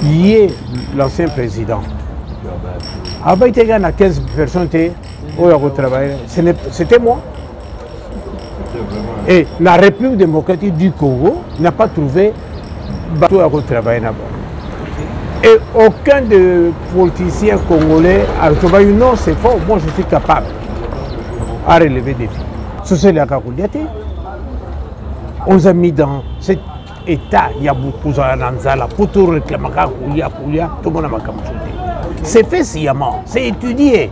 Il est l'ancien président. Avant, il y a 15 personnes qui ont travaillé. C'était moi. Et la République démocratique du Congo n'a pas trouvé bateau à travailler là-bas. Et aucun de politiciens congolais a trouvé non, c'est faux, moi je suis capable à relever des défis. C'est la Kakouliate. On nous a mis dans cet état, il y a beaucoup de gens pour tout réclamer Kakoulia, tout le monde a ma c'est fait sciemment, c'est étudié.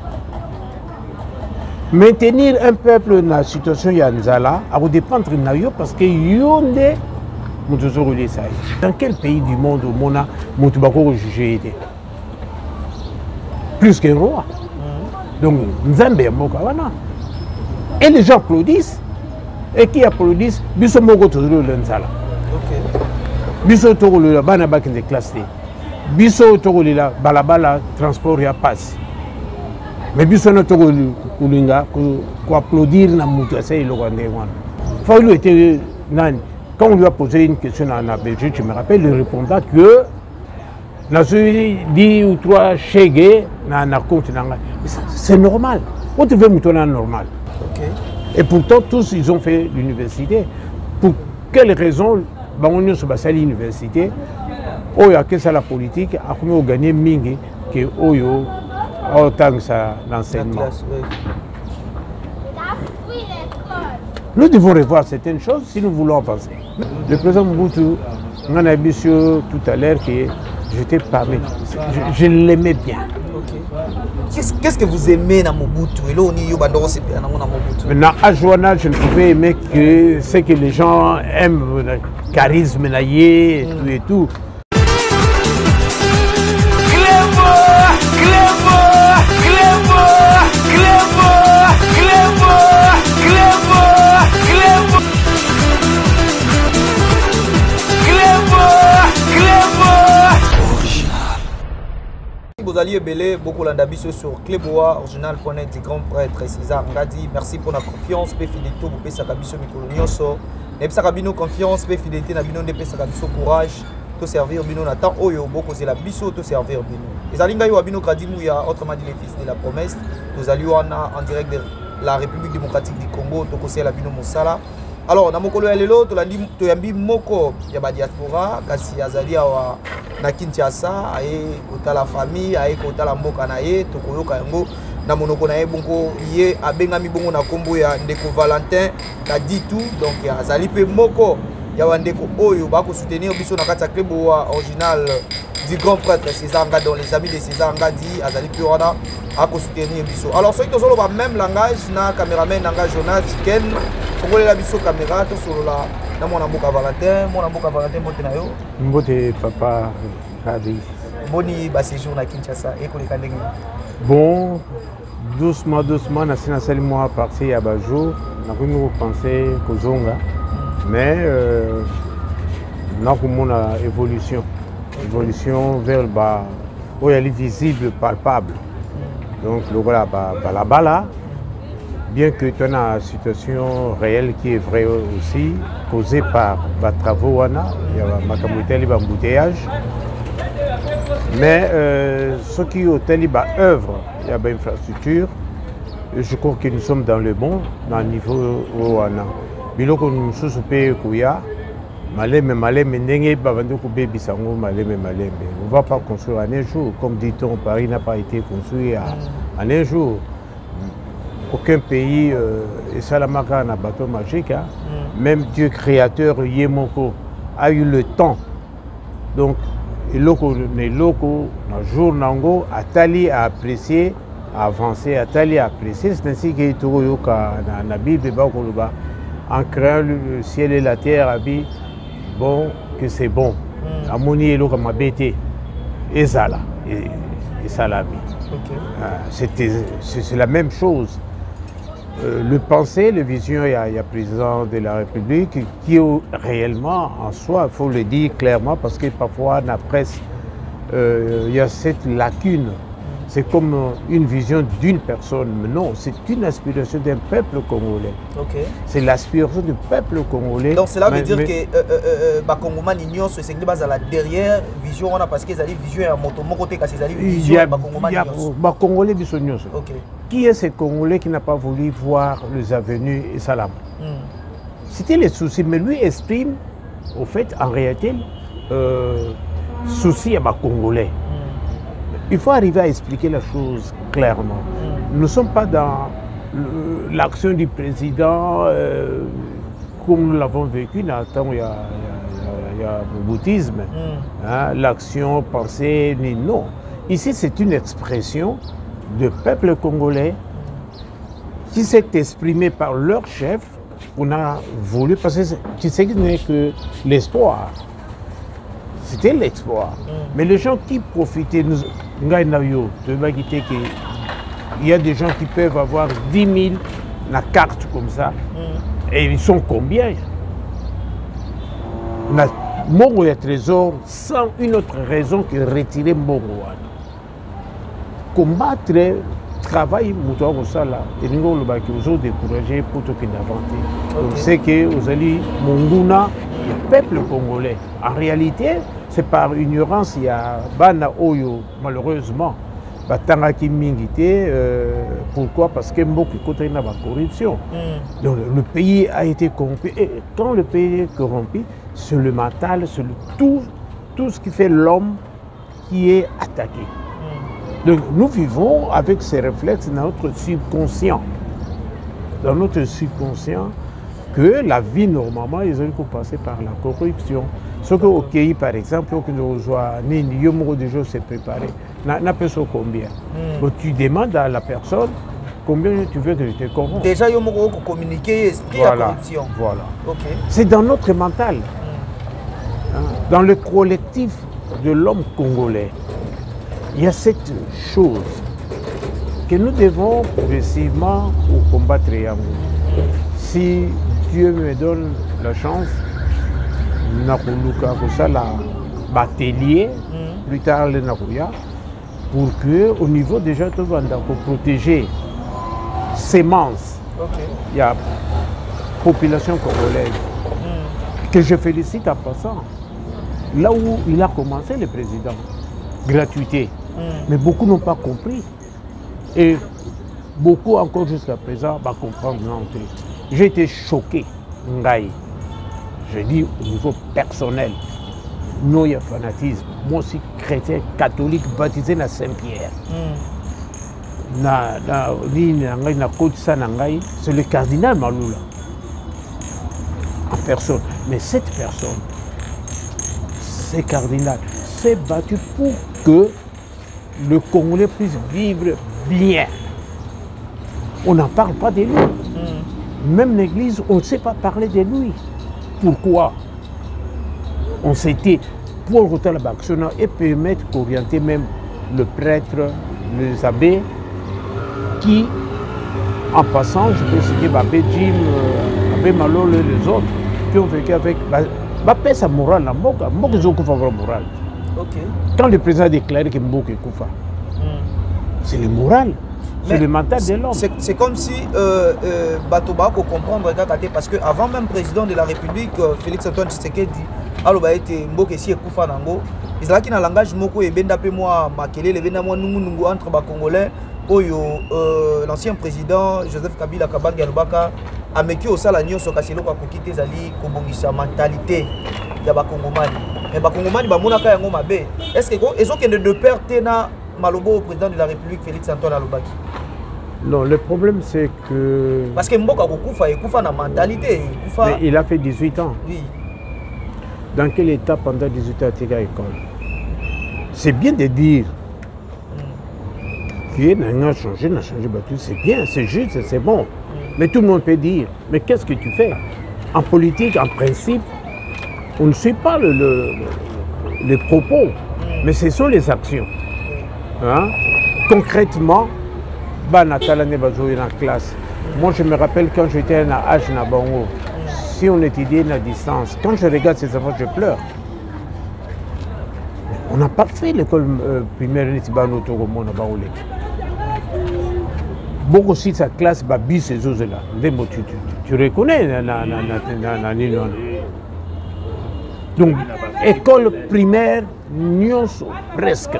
Maintenir un peuple dans la situation Yanzala, à vous dépendre de Nayo parce que Yonde, dans quel pays du monde où on a jugé plus qu'un roi? Donc, Nzambe Mokawana. Et les gens applaudissent. Et qui applaudissent? Biso Moko Tozolo Lenzala. Biso Togolo la Banaba qui est classé. Biso Togolo la Balabala transport ya passe. Mais biso no Togolo Kulinga ko applaudir na Moutassa et le Rwandais. Faut lui était nani. Quand on lui a posé une question en Belgique, je me rappelle, il répondait que dit ou trois chèques c'est normal. On te veut moutonner normal. Et pourtant, tous, ils ont fait l'université. Pour quelles raisons on est sur l'université? Il y a que ça la politique, a comment on gagne mingi que Oyo autant que ça l'enseignement. Nous devons revoir certaines choses si nous voulons avancer. Le président Mobutu, on a vu tout à l'heure que j'étais parmi. Je l'aimais bien. Qu'est-ce que vous aimez dans Mobutu? Maintenant, à Joana, je ne pouvais aimer que ce que les gens aiment, le charisme, et tout. Vous alliez belé beaucoup l'andabiso sur Cléboa, original.net du grand prêtre César Ngadi. Merci pour la confiance, pe fidélité, vous pouvez s'acabiso mikolonioso. Ne pas s'acabino confiance, pe fidélité, na bino ne pas s'acabiso courage, tout servir bino na temps oyo, beaucoup c'est la biso, tout servir bino. Les alinga yo abino kradimouya, autrement dit les fils de la promesse. Nous allions en direct de la République démocratique du Congo, tout c'est la bino Moussala. Alors, dans mon collègue Lelo, tu as mis moko ya ba diaspora, kasi azali wa na Kinshasa, aye kota la famille, aye kota la mboka na ye, to koyoka yango na monoko na ye bongo ye abengami bongo na kombo ya ndeko Valentin Kaditu, donc ya azali pe moko ya wandeko oyo ba ko soutenir biso na kati ya club original du grand prêtre César Ngadi, dans les amis de César Ngadi, azali pe wana a ko soutenir biso. Alors ceux qui ont le même langage na caméraman nanga Jonas Ken Fongole la biso caméra to solo la na mwana mboka Valentin mbote na yo mbote papa Kadi boni ba séjour na Kinshasa et koleka ndenge bon doucement na sina sali moi parti à Bajo na ko penser kozonga mais na ko mona évolution vers bas où elle est visible palpable donc le voilà la bala. Bien que tu as une situation réelle qui est vraie aussi, causée par les travaux, il y a des embouteillages. Mais ceux qui ont une œuvre, il y a des infrastructures. Je crois que nous sommes dans le bon, dans le niveau où on a. Bilo que nous sommes payés kuya, malem, n'engue bavandu kubé bisango, malem. On ne va pas construire en un jour, comme dit-on, Paris n'a pas été construit en un jour. Aucun pays, et Salamaka n'a bateau magique, hein. Même Dieu créateur Yemoko a eu le temps. Donc, les locaux, le jour Nango, Atali a apprécié, a avancé, Atali a apprécié. C'est ainsi que Toyoka dans la Bible, en créant le ciel et la terre, bon, que c'est bon. Amoni et l'eau comme bêté, et Zala, et Salami. C'est la même chose. Le pensée, le vision, il y a le président de la République qui réellement, en soi, il faut le dire clairement, parce que parfois, dans la presse, il y a cette lacune. c'est comme une vision d'une personne. Mais non, c'est une aspiration d'un peuple congolais. Okay. C'est l'aspiration du peuple congolais. Donc cela veut dire que Bakongoma Nignon, c'est ce qui base à la derrière vision, on a parce qu'ils allaient vision à mon côté, quand ils allaient vision à Bakongoma Nignon. Bakongolais Bissonios. Okay. Qui est ce Congolais qui n'a pas voulu voir les avenues et Salam? C'était les soucis, mais lui exprime, au fait, en réalité, souci à Bakongolais. Il faut arriver à expliquer la chose clairement. Nous ne sommes pas dans l'action du président comme nous l'avons vécu. Il y a le bouddhisme, hein, l'action pensée, non. Ici, c'est une expression de peuple congolais qui s'est exprimé par leur chef. On a voulu, parce que tu sais que ce n'est que l'espoir. C'était l'espoir. Mais les gens qui profitaient, il y a des gens qui peuvent avoir 10 000 la carte comme ça. Et ils sont combien? Mongo et Trésor sans une autre raison que retirer Mongo. Combattre, travail, et nous avons découragé pour tout d'inventer. Donc c'est que vous allez Monguna, le peuple congolais. En réalité, c'est par ignorance, il y a Bana Oyo, malheureusement, Batangaki Mingité. Pourquoi? Parce que beaucoup de la corruption. Donc le pays a été corrompu. Et quand le pays est corrompu, c'est le mental, c'est tout ce qui fait l'homme qui est attaqué. Donc nous vivons avec ces réflexes dans notre subconscient. Dans notre subconscient, que la vie, normalement, ils ont passer par la corruption. Ce qu'au pays, par exemple, que nous rejoignons, déjà s'est préparé, n'a pas so combien. Donc tu demandes à la personne combien tu veux que je te corrompe. Déjà, il y a communiquer esprit à la corruption. Voilà. Okay. C'est dans notre mental, dans le collectif de l'homme congolais. Il y a cette chose que nous devons progressivement combattre. Si Dieu me donne la chance, plus tard pour que au niveau déjà de protéger semences, il y a population congolaise que je félicite en passant. Là où il a commencé le président, gratuité. Mais beaucoup n'ont pas compris. Et beaucoup encore jusqu'à présent vont comprendre l'entrée. J'ai été choqué, Ngaï. Je dis au niveau personnel, non, il y a fanatisme. Moi aussi, chrétien, catholique, baptisé dans Saint-Pierre. C'est le cardinal Maloula. En personne. Mais cette personne, ce cardinal, s'est battu pour que le Congolais puisse vivre bien. On n'en parle pas de lui. Même l'Église, on ne sait pas parler de lui. Pourquoi? On s'était pour retourner la action et permettre qu'orienter même le prêtre, les abbés, qui, en passant, je peux citer Abbé Jim, Abbé Malol et les autres, qui ont vécu avec paix sa morale, morale. Quand le président a déclaré que Mboka est Koufa, c'est le moral. C'est le mental de l'homme. C'est comme si Batoba peut comprendre parce qu'avant même président de la République, Félix Antoine Tshisekedi, alors a été Mboka si Koufa Nango, ils ont un langage moko et benda pe moi makele le benda moi nungu entre ba Congolais, oyo l'ancien président Joseph Kabila Kabange Alubaka a mécu au salanio sur kaselo kwa kokite zali kobongisa mentalité ya ba Congomani. Mais ba Congomani ba monaka yango mabe. Est-ce que ils ont que de père tena Malobo au président de la République Félix Antoine Alubaki? Non, le problème c'est que... Parce que Mboka Koufa na mentalité. Mais il a fait 18 ans. Oui. Dans quel état pendant 18 ans à l'école? C'est bien de dire qu'il n'a changé, c'est bien, c'est juste, c'est bon. Mais tout le monde peut dire, mais qu'est-ce que tu fais? En politique, en principe, on ne suit pas les propos, mais ce sont les actions. Hein? Concrètement, en classe. Moi, je me rappelle quand j'étais à H Nabango, si on étudiait à distance, quand je regarde ces enfants, je pleure. On n'a pas fait l'école primaire beaucoup aussi sa classe babi ces choses là. Tu reconnais donc école primaire nyonso presque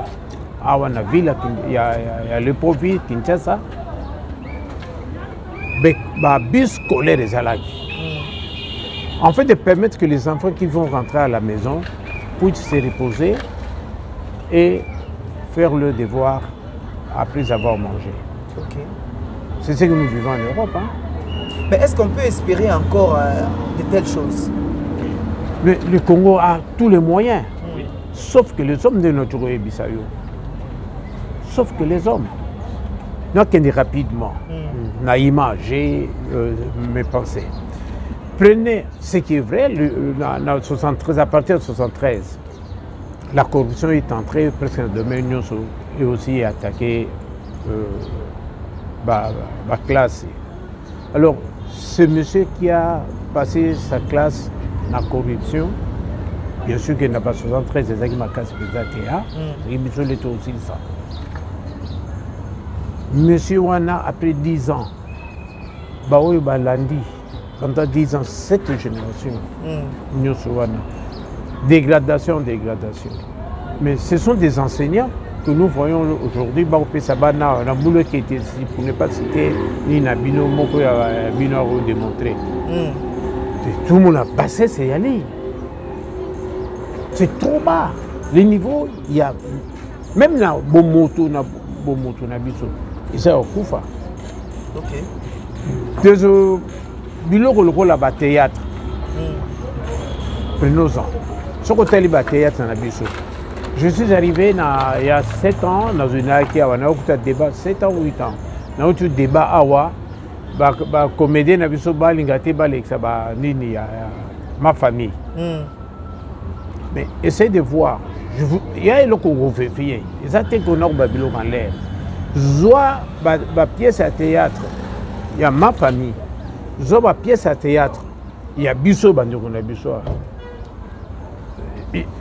à la ville il y a le profil Kinshasa babi scolaire des alagi. En fait de permettre que les enfants qui vont rentrer à la maison puissent se reposer et faire le devoir après avoir mangé. Okay. C'est ce que nous vivons en Europe. Hein. Mais est-ce qu'on peut espérer encore de telles choses? Le Congo a tous les moyens, sauf que les hommes de notre Bissayo. Sauf que les hommes. Nous avons rapidement, naïvement, j'ai mes pensées. Prenez ce qui est vrai, en 73, à partir de 73, la corruption est entrée presque dans le domaine et aussi attaqué ma classe. Alors, ce monsieur qui a passé sa classe dans la corruption, bien sûr qu'il n'a pas 73, c'est ça qui m'a cassé il me semble aussi ça. Monsieur Wana, après 10 ans, Baoui Balandi, pendant 10 ans, cette génération, dégradation. Mais ce sont des enseignants que nous voyons aujourd'hui. On a boulot qui était ici, pour ne pas citer, ni Nabino, Moko, Bino a démontré. Tout le monde a passé, c'est y aller. C'est trop bas. Les niveaux, il y a. Même là, Bomoto, Nabiso, ils sont au Koufa. Ok. Bilo là-bas, théâtre. Prenons-en. Ce côté là théâtre, Nabiso. Je suis arrivé il y a 7 ans dans une AKI, on a eu un débat, 7 ans ou 8 ans. On a eu un débat à comédien, on a eu ma famille. Mais essayez de voir. Il y a un peu de fait. Il y a un peu de l'air. Soit ma pièce à théâtre, il y a ma famille. Soit ma pièce à théâtre, il y a Bisso,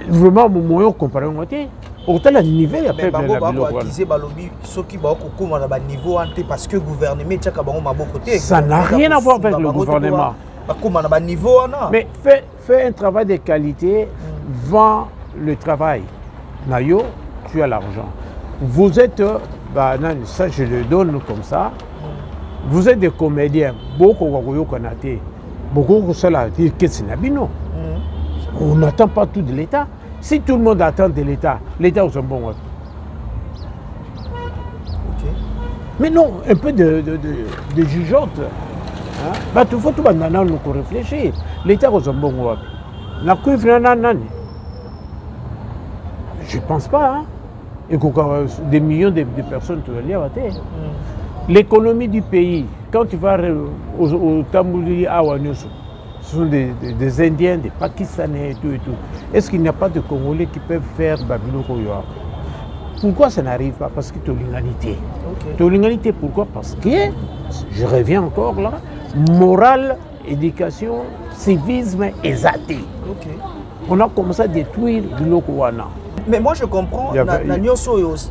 vraiment, mon moyen comparé au côté. Autant le niveau il y a pas de parce que le gouvernement ça n'a rien à voir avec le gouvernement. Mais fais un travail de qualité, vends le travail. Nayo, tu as l'argent. Vous êtes, ça je le donne comme ça. Vous êtes des comédiens, beaucoup de cela dire que c'est Nabino. On n'attend pas tout de l'État. Si tout le monde attend de l'État, l'État est un bon. Okay. Mais non, un peu de jugeote. Hein? Il faut tout nous réfléchir. L'État est un bon. Je ne pense pas. Hein? Et des millions de personnes te le l'économie du pays, quand tu vas au Tambouli à Wanyoso, ce sont des Indiens, des Pakistanais et tout. Est-ce qu'il n'y a pas de Congolais qui peuvent faire Babylone Koyoa? Pourquoi ça n'arrive pas? Parce que tu as l'humanité. Tu as l'humanité, pourquoi? Parce que, je reviens encore là, morale, éducation, civisme et athée. On a commencé à détruire le Lokowana. Mais moi je comprends,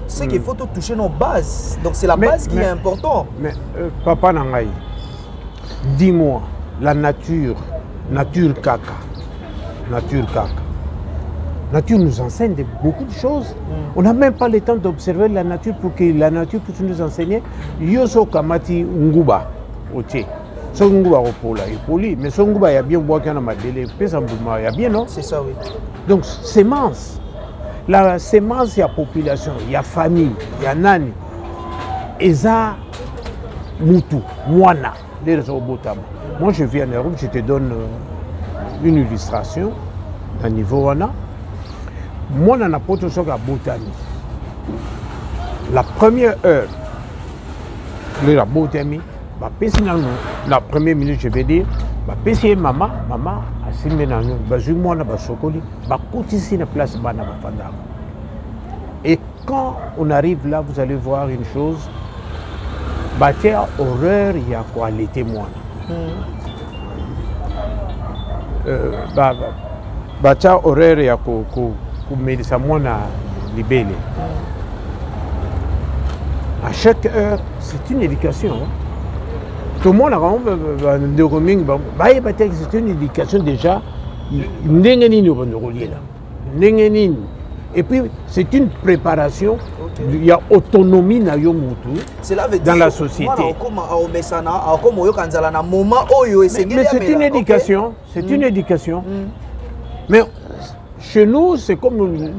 c'est qu'il faut toucher nos bases. Donc c'est la base qui est importante. Mais Papa Nangaï, dis-moi, la nature caca. Nature nous enseigne beaucoup de choses. On n'a même pas le temps d'observer la nature pour que la nature puisse nous enseigner. Yoso Kamati Nguba, Oté. Son Nguba Opola, il est poli, mais son Nguba, il y a bien bois qu'il y a il y a bien, non? C'est ça, oui. Donc, sémence. La sémence, il y a population, il y a famille, il y a nani. Eza Moutou, Moana, les Robotama. Moi, je viens en Europe, je te donne une illustration à niveau Wana. Moi, on n'a pas tout ça à Botani. La première heure, la Botani, la première minute, je vais dire, maman, et quand on arrive là, vous allez voir une chose, bâtir horreur, il y a quoi, les témoins. Bâtir horreur, il y a quoi, libellé. À chaque heure, c'est une éducation. Hein. Tout le monde a c'est une éducation déjà. Et puis, c'est une préparation. Il y a autonomie dans la société. Mais c'est une éducation. C'est une éducation. Mais chez nous, c'est comme...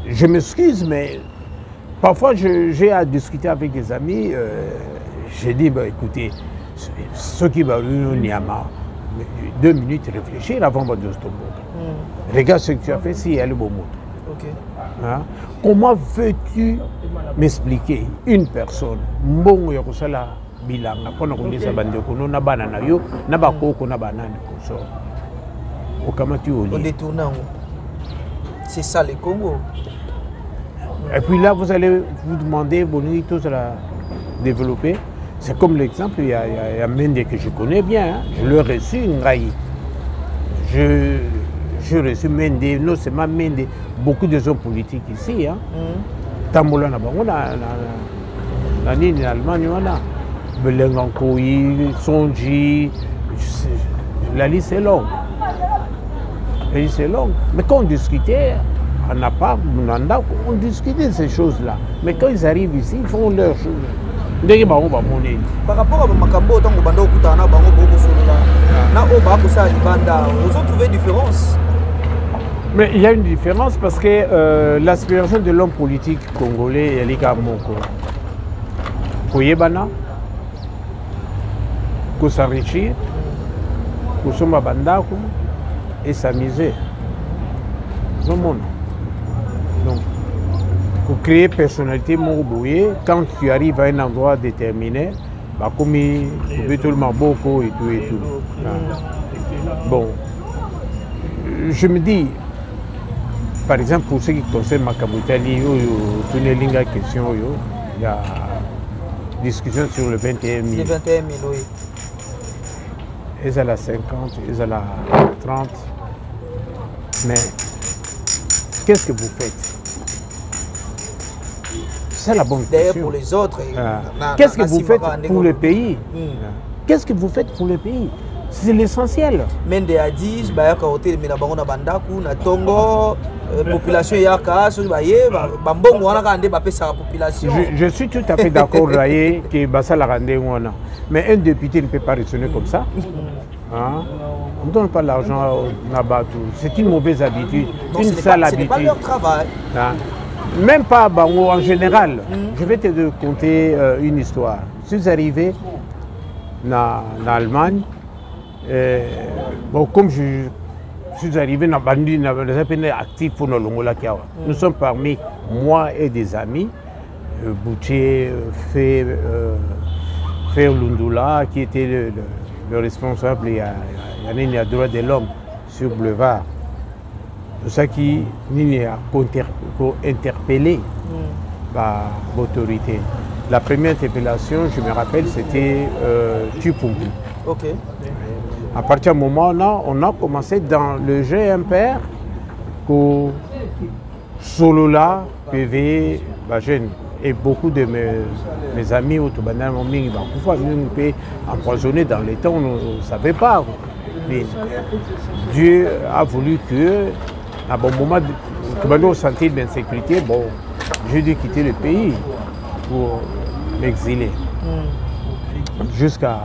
Je m'excuse, mais parfois, j'ai à discuter avec des amis. J'ai dit, bah, écoutez, ceux qui vont Niama, 2 minutes réfléchir avant de se tomber. Regarde ce que tu as fait si elle est bon. Hein? Comment veux-tu m'expliquer une personne bon yokosala bilanga pona komisa bandeko na bana na yo na bakoko na banani koso okamati oli on détourne c'est ça le Congo. Et puis là vous allez vous demander bonito ça la développer. C'est comme l'exemple il y a Mende que je connais bien, hein? Je l'ai reçu Ngai. J'ai reçu Mende, non seulement Mende, beaucoup de hommes politiques ici. Hein. Tambola na bango na nini na Allemagne wana. Belengankoui, Sonji, la liste est longue. La liste est longue. Mais quand on discutait, on n'a pas, on discutait de ces choses-là. Mais quand ils arrivent ici, ils font leurs choses. Par rapport à Makambo, tant que Bando Koutana, Bango Bobo Solola, vous avez trouvé une différence? Mais il y a une différence parce que l'aspiration de l'homme politique congolais, elle est comme Moko. Koyebana, ko s'enrichir, ko somba bandako et s'amuser. Tout le monde. Donc, pour créer personnalité Mokobouye, quand tu arrives à un endroit déterminé, bah comme tout le maboko et tout et tout. Bon, je me dis, par exemple pour ce qui concerne Makabutali, tout les lignes à question, il y a discussion sur le 21 000. Le 21 000, oui. Ils ont la 50, ils ont la 30. Mais qu'est-ce que vous faites? C'est la bonne question. Pour les autres. Qu'est-ce que vous faites pour le pays? Qu'est-ce que vous faites pour le pays? C'est l'essentiel. Mende a dit, population je suis tout à fait d'accord que Bassa la rendait. Mais un député ne peut pas raisonner comme ça. Hein? On ne donne pas l'argent là-bas. C'est une mauvaise habitude, une sale habitude. Ce n'est pas leur travail. Hein? Même pas Bango en général. Je vais te conter une histoire. Je suis arrivé en Allemagne. Bon, comme je suis arrivé dans Bandi, actif pour nos Longola Kiawa. Nous sommes parmi moi et des amis, Boutier, Fer Lundula, qui était le responsable, il y a droit de l'homme sur Boulevard. C'est ça qui a interpellé l'autorité. La première interpellation, je me rappelle, c'était Tupumpu. Okay. À partir du moment là, on a commencé dans le jeu impair que Solola, PV, jeune, et beaucoup de mes amis au Toubana m'ont empoisonné dans les temps, on ne savait pas. Mais Dieu a voulu que, à un bon moment, Toubana sentit d'insécurité, bon, j'ai dû quitter le pays pour m'exiler. Jusqu'à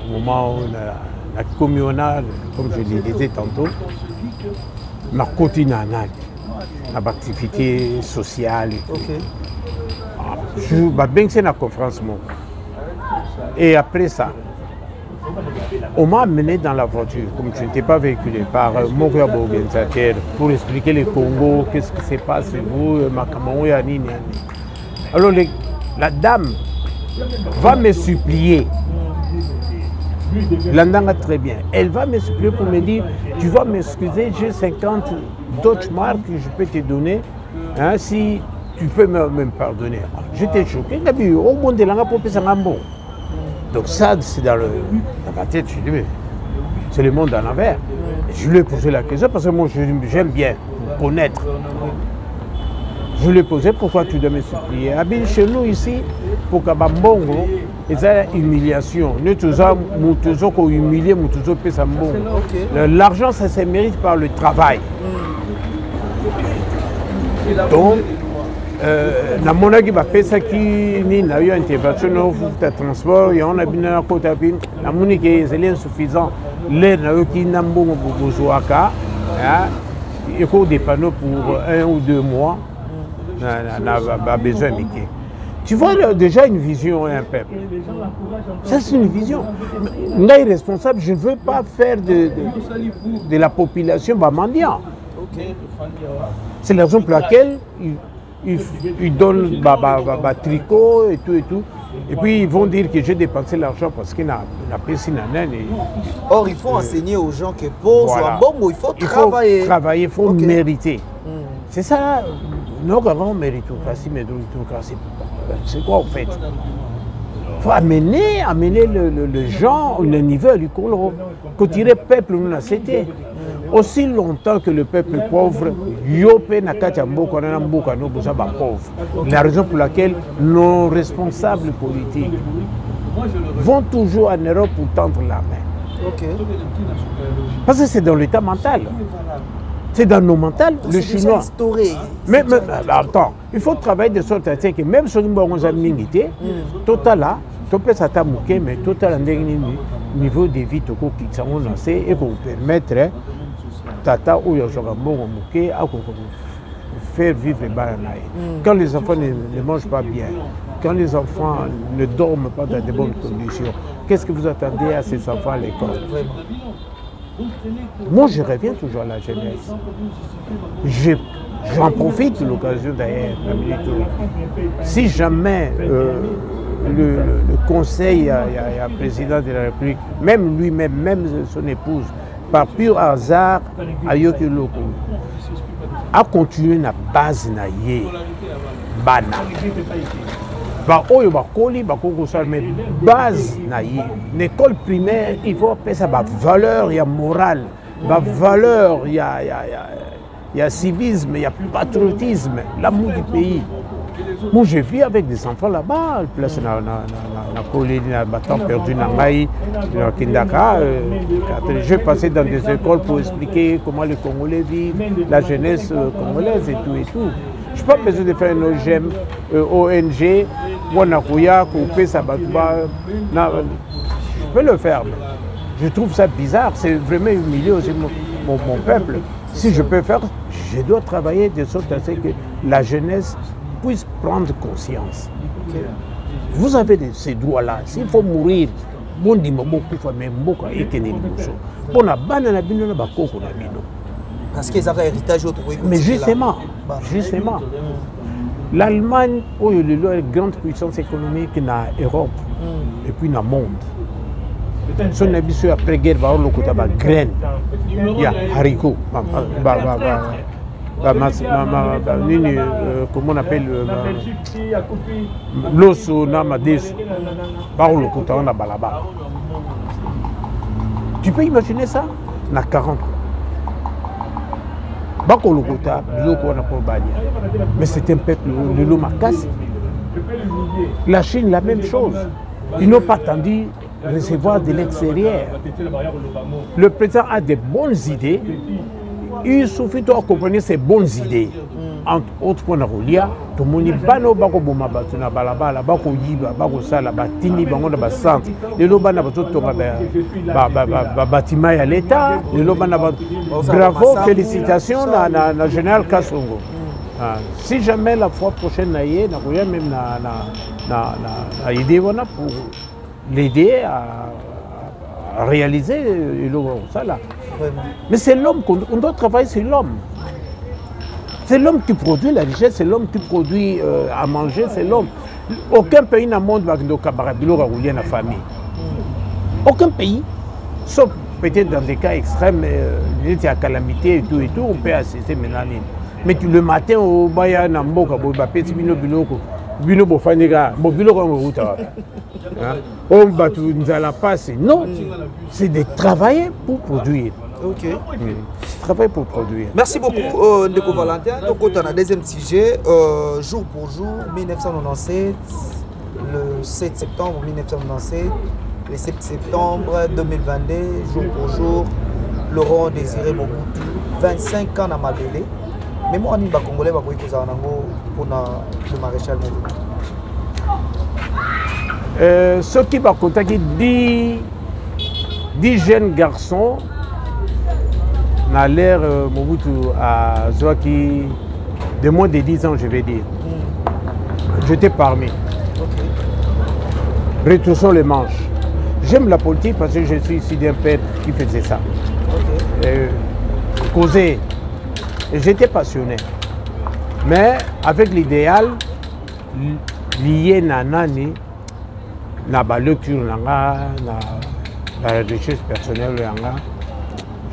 au moment où la communale, comme je le disais tantôt, m'a continué à l'activité sociale. Je vais bien que la conférence. Et après ça, on m'a amené dans la voiture, comme je n'étais pas véhiculé, par mon organisateur pour expliquer le Congo, qu'est-ce qui se passe, vous, Makamou, Yanini. Alors la dame va me supplier. L'entend très bien. Elle va me supplier pour me dire, tu vas m'excuser, j'ai 50 d'autres marques que je peux te donner, hein, si tu peux me pardonner. J'étais choqué. Donc ça, c'est dans ma tête, je dis, mais c'est le monde en envers. Je lui ai posé la question parce que moi, j'aime bien connaître. Je lui ai posé pourquoi tu dois me supplier. Habile chez nous ici, pour Kabambongo, et ça humiliation. Nous tous nous humilier, nous tous l'argent, ça se mérite par le travail. Donc, na monaki ba pesa ki ni na yo intervention no futa transport ya on a bina kota bin na moniki c'est insuffisant l'air na yo ki na mbongo bozwaka il faut des panneaux pour 1 ou 2 mois na besoin miki. Tu vois déjà une vision et un peuple. Ça c'est une vision. Là irresponsable, je ne veux pas faire de la population mendiant. C'est la raison pour laquelle ils donnent tricot et tout. Et puis ils vont dire que j'ai dépensé l'argent parce qu'il n'a pas si nanan. Or, il faut enseigner aux gens que pour voilà. Bon, il faut travailler. Il faut mériter. C'est ça, nos grands méritocratie, c'est quoi en fait? Il faut amener le gens, le niveau du color. Côté peuple, nous a cité. Aussi longtemps que le peuple est pauvre, la raison pour laquelle nos responsables politiques vont toujours en Europe pour tendre la main. Parce que c'est dans l'état mental. C'est dans nos mentales, le chinois. Mais attends, il faut travailler de sorte à ce que même si nous avons une minité, total là, tout peut s'attaquer, mais total en niveau de vie, tout qui s'en lancé et pour vous permettre tata ou faire vivre les bananaïs. Quand les enfants ne mangent pas bien, quand les enfants ne dorment pas dans de bonnes conditions, qu'est-ce que vous attendez à ces enfants à l'école? Moi, je reviens toujours à la jeunesse. J'en profite de l'occasion d'ailleurs. Si jamais le conseil, le président de la République, même lui-même, même son épouse, par pur hasard, a continué na base na ye bana. Oyo bakoli bakoko sala mais base na ye. L'école primaire, il faut appeler ça valeur, il y a morale, valeur, il y a civisme, il y a patriotisme, l'amour du pays. Moi, je vis avec des enfants là-bas, place na collé, na temps perdu na Maï, na Kindaka. Je passais dans des écoles pour expliquer comment les Congolais vivent, la jeunesse congolaise et tout. Je n'ai pas besoin de faire une ONG, Wanakuya, Koupé, Sabatouba. Je peux le faire, mais je trouve ça bizarre. C'est vraiment humilier aussi mon peuple. Si je peux faire, je dois travailler de sorte à ce que la jeunesse puisse prendre conscience. Vous avez ces droits-là. S'il faut mourir, bon parce qu'ils avaient héritage autre. Mais justement, l'Allemagne, est la grande puissance économique dans l'Europe et puis dans le monde. Son habitude après-guerre, il y a des graines, il y a haricots. Comment on appelle l'osso namadeso. Tu peux imaginer ça? Na 40. Mais c'est un peuple de l'Omakasi. La Chine, la même chose. Ils n'ont pas attendu recevoir de l'extérieur. Le président a de bonnes idées. Il suffit de accompagner ces bonnes idées. Entre autres, pour nous relier, tout le monde bano bako boma batu na balabala bako yiba bako sala batini bango na basantre. Les lobana bato tonga bâtiment ya l'État. Les lobana bravo, félicitations na général Kassongo. Si jamais la fois prochaine na yé na koya même na idée wana pour l'aider à réaliser ça là. Mais c'est l'homme qu'on doit travailler, c'est l'homme. C'est l'homme qui produit la richesse, c'est l'homme qui produit à manger, c'est l'homme. Aucun pays dans le monde va rouler la famille. Aucun pays, sauf peut-être dans des cas extrêmes, il y a calamité et tout, on peut assister maintenant. Mais le matin, au Baya Namboka, petit biloko, biloko faniga, biloko en route. On va nous à la passe. Non, c'est de travailler pour produire. Ok. Je travaille pour produire. Merci beaucoup, Ndeko Valentin. Donc, on a un deuxième sujet. Jour pour jour, 1997, le 7 septembre 1997, le 7 septembre 2022, jour pour jour, Laurent Désiré Mobutu, 25 ans à Mabélé. Mais moi, je suis Congolais, je suis pour le maréchal Mobutu. Ceux qui m'ont contacté 10 jeunes garçons dans l'ère Mobutu à Zouaki, de moins de 10 ans, je vais dire. J'étais parmi. Retroussons les manches. J'aime la politique parce que je suis ici d'un père qui faisait ça. Causer. J'étais passionné. Mais avec l'idéal lié à Nani, na ba lecture na richesse personnelle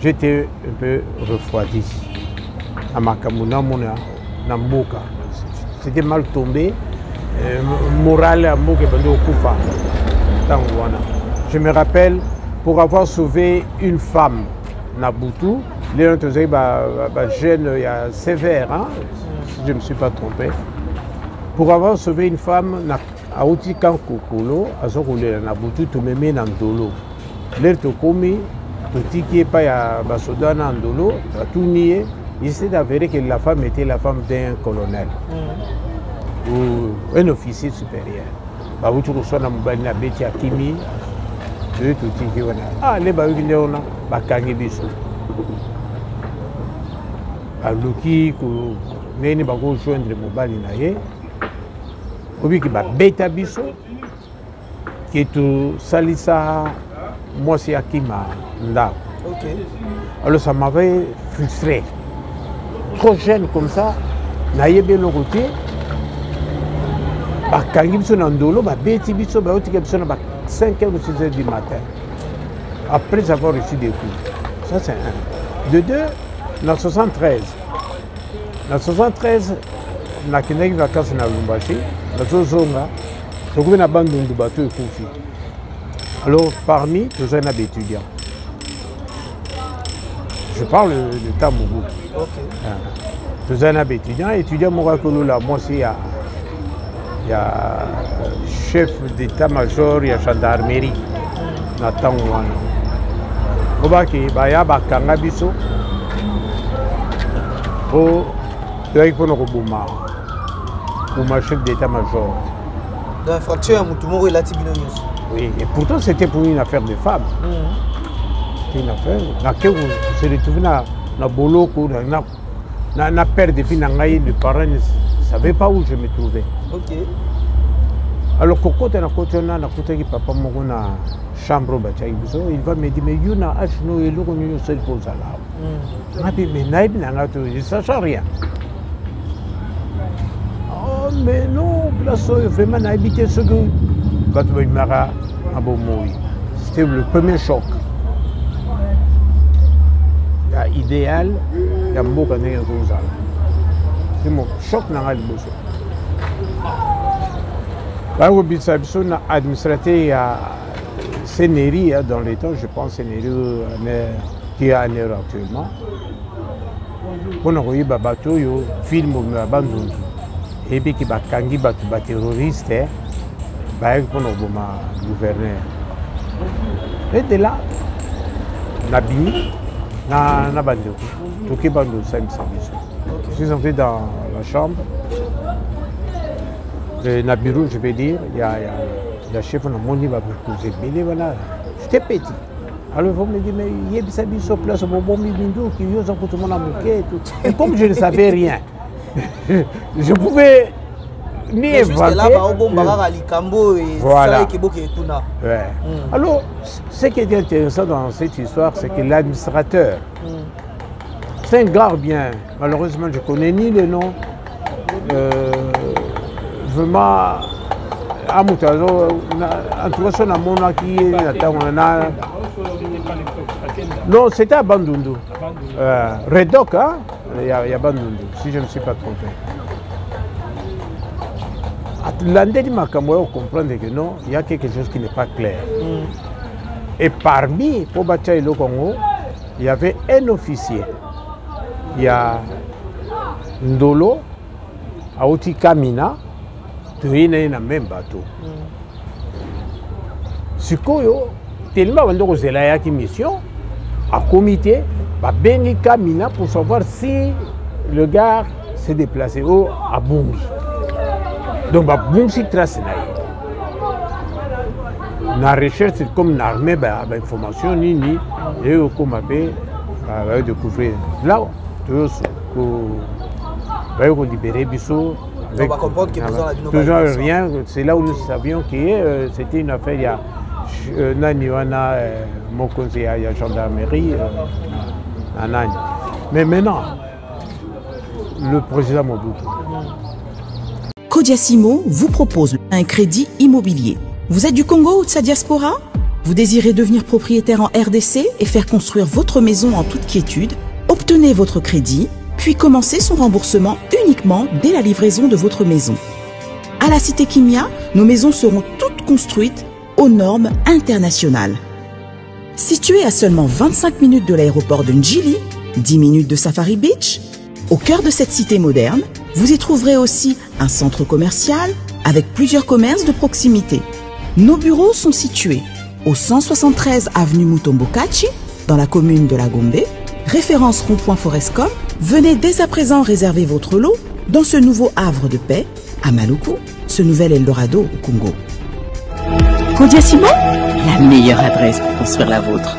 j'étais un peu refroidi. C'était mal tombé. Moral je me rappelle, pour avoir sauvé une femme Nabutu, les jeune, il y a sévère, hein, si je ne me suis pas trompé. Pour avoir sauvé une femme, à Outikan Kokolo, à Zokoulé, Nabutu, tu me mets dans Dolo. L'air te commis, tu qui est pas à Basodana en Dolo, à tout nier, il s'est avéré que la femme était la femme d'un colonel ou un officier supérieur. Tu reçois dans Moubalina Beti Akimi, ah, les Baouiléona, Bakangi Bissou. Aluki, Neni Bago joindre Moubalina. Obi qui va bêta biso qui est tout salissa moi c'est Akima nda. Ok. Alors ça m'avait frustré. Trop jeune comme ça, naïebe le côté. Bah quand il biso nandolo, bah bêti biso, bah autre biso na 5h ou 6h du matin. Après avoir reçu des coups. Ça c'est un. De deux, dans 73. Dans 73. Na kineki vacances na Lumbashi, na Zozonga, je suis na bandundu bateau et Koufi. Alors parmi tous les étudiants, je parle de temps Mobutu. Tous les étudiants Morakolo là, moi aussi il y a chef d'état-major, il y a gendarmerie, na temps wana. Obaki baya bakanga biso, oh, il faut nous reboumer. Pour ma chef d'état-major. D'infraction à Moutoumou et Latibinonius. Oui, et pourtant c'était pour une affaire de femme. C'était une affaire. Dans laquelle on s'est retrouvé dans le boloko, dans la perte de filles, les parents ne savaient pas où je me trouvais. Ok. Alors, quand on a côté papa m'a na chambre, il va me dire, mais il y a un acheno et l'eau, on se pose à l'arbre. Mais naïb, je ne sache rien. Mais non, vraiment, on a habité ce que c'était le premier choc. Il y a idéal, il y a beaucoup de choses. C'est mon choc dans le bosso. Là où on a administraté à Sénéri, dans les temps, je pense Sénéri qui est à l'heure actuellement. On a eu un bateau, un film, un bandundu. Et puis qui va kangi batu terroriste, bah pour nous gouverneur. Et de là, Nabi, na bande, tout qui bande ça me semble. Je suis entré dans la chambre. Nabiru, je vais dire, il y a le chef de mon va poser belé voilà. J'étais petit. Alors vous me dites mais il y a des sur place au bon bindou qui y a tout le monde à moquer et tout. Et comme je ne savais rien. Je pouvais ni inventer. Voilà. Ouais. Alors, ce qui est intéressant dans cette histoire, c'est que l'administrateur, c'est un gars bien. Malheureusement, je ne connais ni le nom. Vraiment, à Moutazo, en tout cas, on a mon acquis. Non, c'était à Bandundu. Redok, hein? Il y a Bandundu, si je ne me suis pas trompé. L'année de Makambo, on comprend que non, il y a quelque chose qui n'est pas clair. Et parmi, pour bâtir le Congo, il y avait un officier. Il y a Ndolo, Aouti Kamina, tu es dans le même bateau. Sikoyo, tellement on a une mission, à comité, Bengi Kamina pour savoir si le gars s'est déplacé à Bungi. Donc, Bungi trace la recherche, c'est comme une armée d'information, et comme on découvrir là, tout on libérer Bissot. On va comprendre qu'il toujours rien, c'est là où nous savions que c'était une affaire. Il y a mon conseiller à la gendarmerie. Mais maintenant, le président Mobutu. Kodiasimo vous propose un crédit immobilier. Vous êtes du Congo ou de sa diaspora? Vous désirez devenir propriétaire en RDC et faire construire votre maison en toute quiétude? Obtenez votre crédit, puis commencez son remboursement uniquement dès la livraison de votre maison. À la Cité Kimia, nos maisons seront toutes construites aux normes internationales. Située à seulement 25 minutes de l'aéroport de Njili, 10 minutes de Safari Beach, au cœur de cette cité moderne, vous y trouverez aussi un centre commercial avec plusieurs commerces de proximité. Nos bureaux sont situés au 173 avenue Mutombokachi, dans la commune de la Gombe, référence rond-point Forescom. Venez dès à présent réserver votre lot dans ce nouveau havre de paix à Maluku, ce nouvel Eldorado au Congo. Kodiasimo, la meilleure adresse pour construire la vôtre.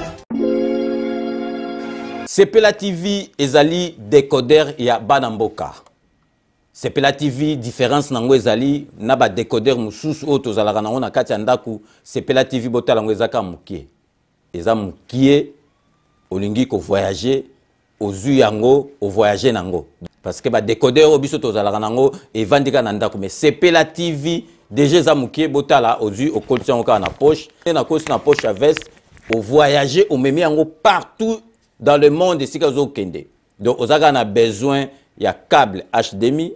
Sepela TV ezali décodeur ya Banamboka. Sepela TV différence nango ezali na ba décodeur mususu o tozalaka nango na kati ya ndaku. Sepela TV botala ngo ezaka mukie. Eza mukie olingi ko voyager ozu yango o voyager nango. Parce que ba décodeur obiso tozalaka nango evandika na ndaku mais Sepela TV déjà eza mukie botala ozu o kolisa ngo na poche na kosi na poche à veste o voyager o memi yango partout dans le monde ici kazo kende. Donc on a besoin il y a câble HDMI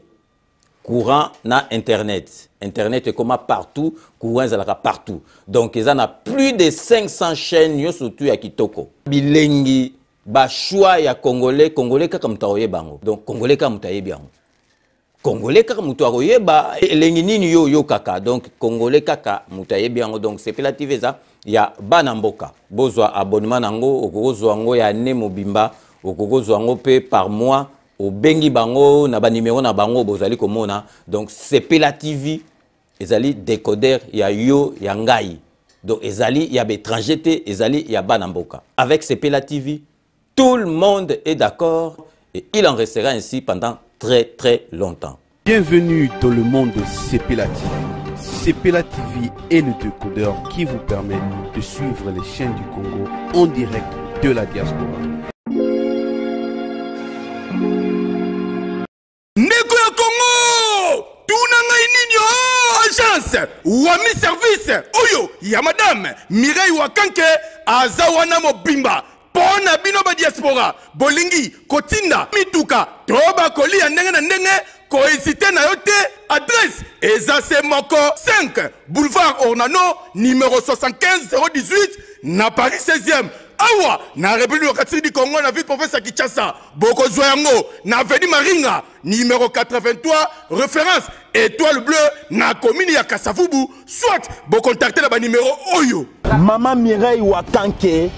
courant na internet. Internet est comme partout, courant est partout. Donc ils en a plus de 500 chaînes yo surtout ya kitoko. Bilengi ba choix ya congolais kaka mutaoye bango. Donc congolais kaka mutaye bango. Congolais kaka mutaoye ba elengi nini yo kaka. Donc congolais kaka mutaye bango. Donc c'est relative ça. Ya Banamboka. Bozwa abonnement nango okozwa ngo ya ne mobimba okozwa ngo pe par mois au bengi bango na ba numéro na bango bozali komona. Donc Sepela TV ezali décodeur ya yo ya ngai. Donc ezali ya étranger te ezali ya Banamboka. Avec Sepela TV, tout le monde est d'accord et il en restera ainsi pendant très longtemps. Bienvenue dans le monde de Sepela TV. Sepela TV est le décodeur qui vous permet de suivre les chaînes du Congo en direct de la diaspora. Ndeko ya Congo, tunanga ininyo agence Wami service oyo ya madame Mireille Wakanke azawana mobimba pona bino ba diaspora bolingi kotinda mituka toba kolia ndenge na ndenge cohésité na yote adresse Ezase Moko 5 boulevard Ornano numéro 75 018 na Paris 16e awa na République du Congo na ville province ya Kinshasa boko zoyango na avenue Maringa numéro 83 référence étoile bleue na commune ya Kasavubu soit bo contacter na ba numéro oyo Maman Mireille Wakanke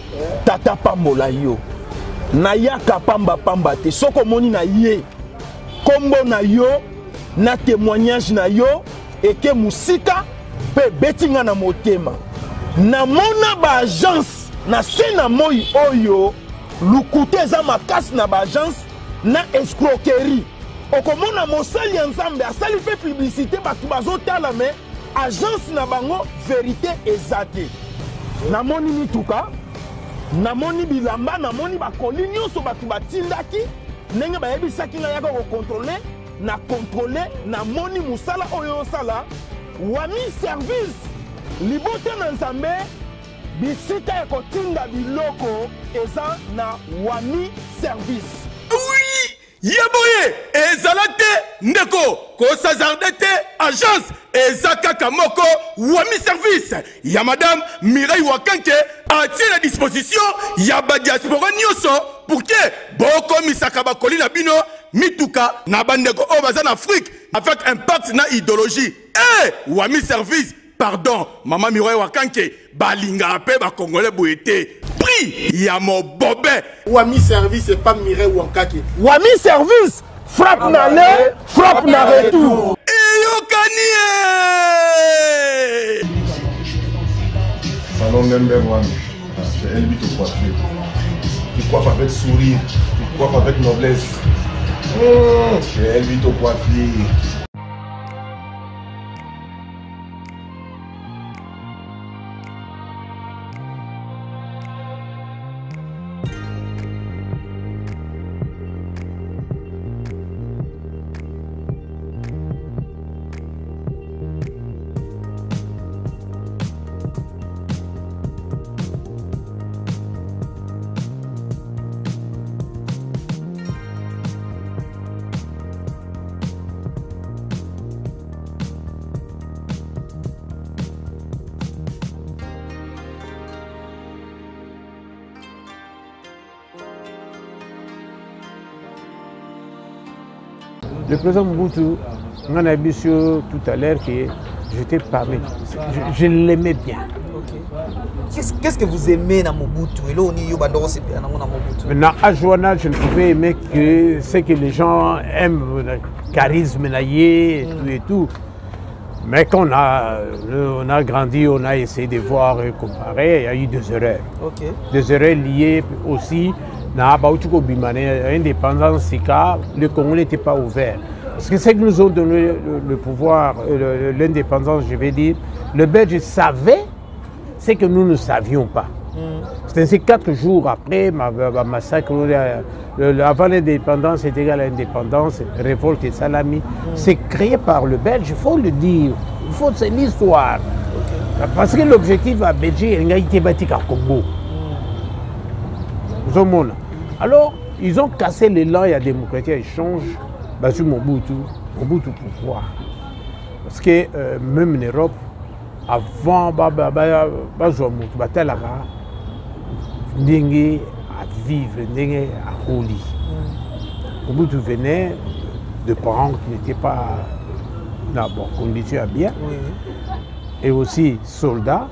tata pambola yo na yaka pamba te soko moni na ye kombo na yo na témoignage na yo eke musika pe betinga na motema na mona ba agence na sena moi oyo lukute za makasi na ba agence na escroquerie okomona mosali ya nzambe asali pe publicité batu bazotala me agence na bango vérité ezate na moni mituka na moni bilamba na moni bakoli nyonso batu batindaki ndenge bayebisaki nga yaka kokontrole na kontrole na moni musala oyo osala Wami service libote na nzambe bisika ya kotinda biloko eza na Wami service. Oui, Yaboye ezalate ndeko kosazardete agence ezakaka moko wami service ya madame Mireille Wakanke atie la disposition ya ba diaspora nyoso pour que boko misaka bakoli na bino mituka na bandeko o baza na Afrique avec impact na idéologie wami service pardon maman Mireille Wakanke balinga pe ba congolais boyete prix ya mo bobé wami service et pas Mireille Wakanke wami service frappe na le frappe na retour salon number one c'est Elbito coiffure tu coiffes avec sourire tu coiffes avec noblesse c'est Elbito coiffure. Le président Mobutu, on a vu tout à l'heure que j'étais parmi. Je l'aimais bien. Okay. Qu'est-ce que vous aimez dans Mobutu? Maintenant, à Joana, je ne pouvais aimer que ce que les gens aiment, le charisme naïe et tout. Mais quand on a grandi, on a essayé de voir et comparer, il y a eu des erreurs. Okay. Des erreurs liées aussi à l'indépendance, le Congo n'était pas ouvert. Parce que c'est que nous ont donné le pouvoir, l'indépendance, je vais dire, le Belge savait ce que nous ne savions pas. C'est ainsi 4 jours après, ma massacre, avant l'indépendance est égal à l'indépendance, révolte et salami, c'est créé par le Belge, il faut le dire, c'est l'histoire. Parce que l'objectif à Belgique, il a été bâti à Congo. Alors, ils ont cassé l'élan et la démocratie échange sur Mobutu pouvoir. Parce que même en Europe, avant, Ndenge à vivre, Ndenge à Oli. Mobutu venait de parents qui n'étaient pas dans bonne condition à bien, et aussi soldats,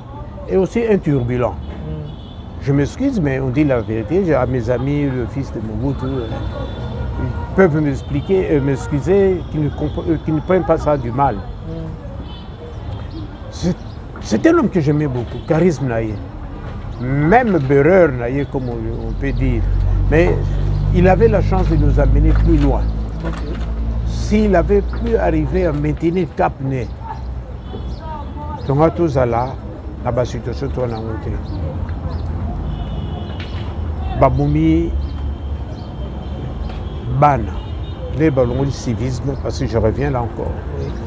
et aussi un turbulent. Je m'excuse, mais on dit la vérité. J'ai à mes amis, le fils de Mobutu, ils peuvent m'excuser, qu'ils ne prennent pas ça du mal. C'est un homme que j'aimais beaucoup, charisme naïe. Même beurreur naïe, comme on peut dire. Mais il avait la chance de nous amener plus loin. S'il avait pu arriver à maintenir cap né, on a tous là, la situation tourne en côté. Baboumi, Bana, les ballons du civisme, parce que je reviens là encore.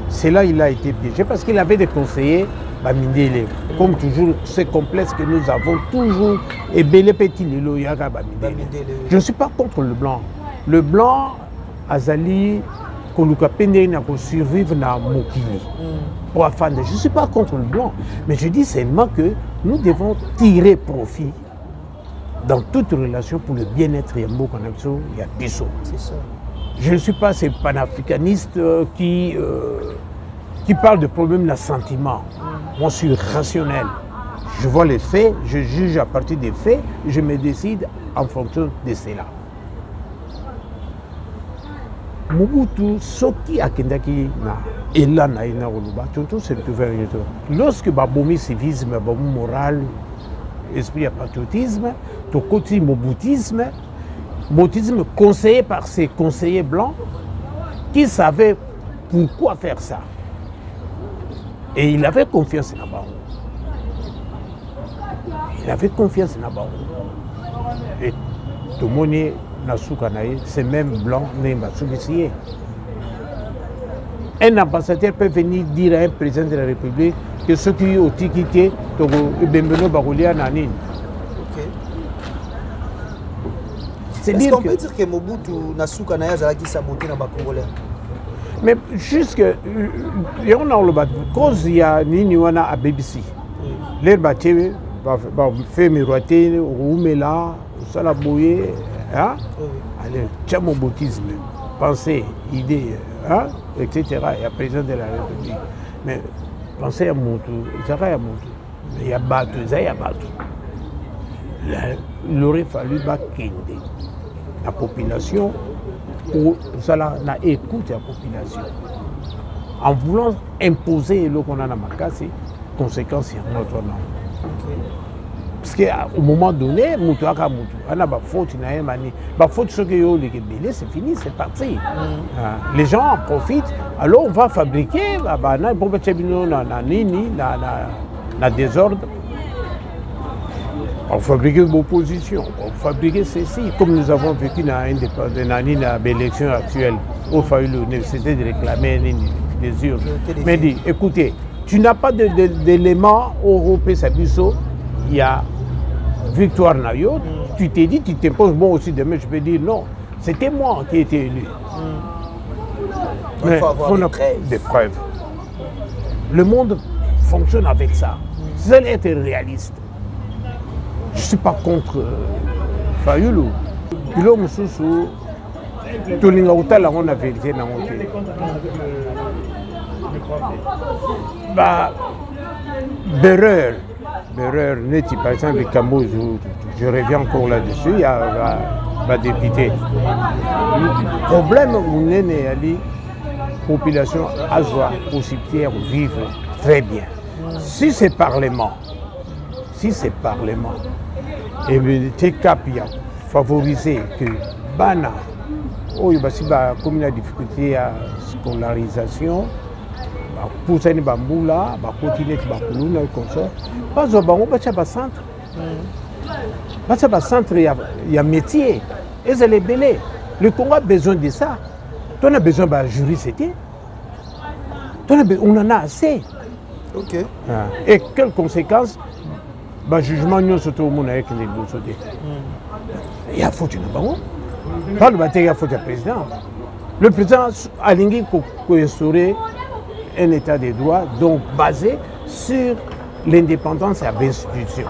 C'est là qu'il a été piégé, parce qu'il avait des conseillers, Bamindele. Comme toujours, c'est complexe que nous avons toujours, et Bélé Petit Lilo Yaga Bamindele. Je ne suis pas contre le blanc. Le blanc, Azali, Koluka Pende, n'a pas survivre dans Mokili. Je ne suis pas contre le blanc, mais je dis seulement que nous devons tirer profit dans toute relation pour le bien-être et l'amour qu'on a besoin, il y a Bissot. Je ne suis pas ces panafricanistes qui parlent de problèmes de sentiment. Moi, je suis rationnel. Je vois les faits, je juge à partir des faits, je me décide en fonction de cela. Mobutu, Soki Akendaki na Elana Ina Oluba, tout se retrouve un retour. Lorsque Baboumi civisme, Baboumi moral, esprit à patriotisme, tout côté Mobutisme, Mobutisme conseillé par ses conseillers blancs qui savaient pourquoi faire ça. Et il avait confiance en Nabaou. Il avait confiance en Nabaou. Et tout le monde c'est même blanc, un ambassadeur peut venir dire à un président de la République que ceux qui ont quitté c'est dire dire qu'on peut dire que Mobutu Nasuka Naya Zalaki saboté dans les Congolais. Mais jusque on a le bat cause il y a nini wana à BBC. Les bateaux va faire miroiter Oumela, Salaboye, hein? Allez, tchamobotisme, pensée, idée, hein? Etc. Il y a président de la République. Mais pensez à Moutou, il y a Moutou. Il y a Batou, il y a Batou. Il aurait fallu battre la population pour cela n'a écouté la population. En voulant imposer le qu'on a dans ma cas, c'est conséquence sur notre nom. Parce qu'au moment donné, Moutou a Moutou, on a pas faute, ce que c'est fini, c'est parti. Les gens en profitent, alors on va fabriquer, pour na désordre. On fabriquer l'opposition, on fabriquer ceci, comme nous avons vécu dans l'élection actuelle, où il a fallu l'université de réclamer des urnes. Mais dit, écoutez, tu n'as pas d'éléments européens, il y a victoire Nayo, tu t'es dit, tu t'imposes, moi aussi demain je peux dire non, c'était moi qui ai été élu. Mais il faut avoir des preuves. Le monde fonctionne avec ça. C'est être réaliste. Je ne suis pas contre Fayoulou. Il y a tout le monde a la vérité dans mon pays. Berreur, par exemple, le Cambodge, je reviens encore là-dessus, il y a ma députée. Le problème où on est la population a joie, possibilité de vivre très bien. Si c'est Parlement, et le cap a favorisé que Bana, comme il a difficulté à scolarisation, pour ça, Bamboula, continuer comme ça. Pas au Bango, pas centre. Pas centre, il y a métier. Et c'est les belés. Le Congo a besoin de ça. On a besoin de juriste. On en a assez. Ok. Et quelles conséquences? Le jugement nous surtout au monde avec les deux côtés. Il y a faute de Bango. Pas le bataille, il y a faute du président. Le président a l'ingi pour instaurer un état de droit, donc basé sur l'indépendance et l'institution.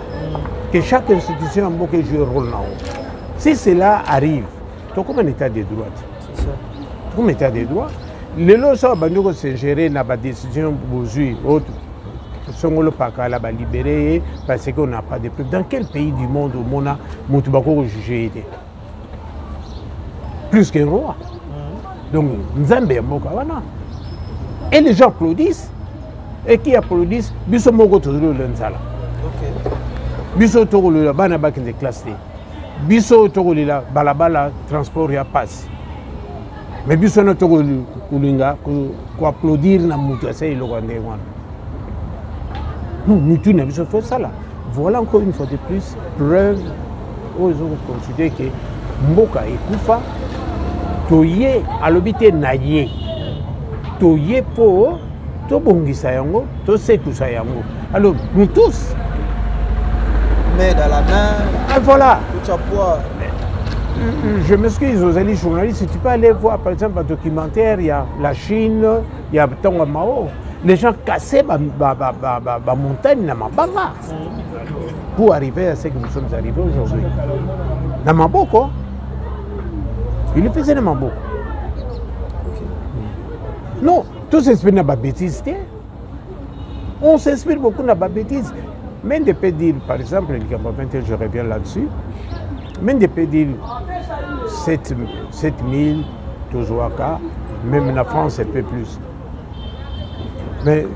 Que chaque institution a un jouer un rôle là-haut. Si cela arrive, tu as comme un état de droit. C'est ça. Comme un état de droit. Les lois sont gérées dans la décision aujourd'hui, sont libérés parce qu'on n'a pas de preuves. Dans quel pays du monde où on a Moutoubakou jugé? Plus qu'un roi. Donc, Nzambe est mort. Et les gens applaudissent. Et qui applaudissent? Biso Mogo Tozolo Lenzala. Biso Togolo la Banaba qui est classé. Biso Togolo la Balabala transport ya passe. Mais Biso no Togolo Kulinga ko applaudir na Moutou c'est le Rwandais. Nous, Moutou n'a pas fait ça là. Voilà encore une fois de plus preuve aux autres considèrent que Mboka et Koufa Toye à l'obité naïe. Toye po, to bongisa yango, to sekusa yango. Alors nous tous. Mais dans la main. Ah, voilà. Tout à poids. Je m'excuse aux alliés journalistes, si tu peux aller voir par exemple un documentaire, il y a la Chine, il y a Tonga Mao. Les gens cassaient la montagne dans Mabanga pour arriver à ce que nous sommes arrivés aujourd'hui. Dans Maboko, il le faisait dans Maboko. Non, tout s'inspire dans la bêtise. On s'inspire beaucoup dans la bêtise. Même de peut dire, par exemple, je reviens là-dessus, même de peut dire 7000 Tozouaka, même en France, un peu plus. Mais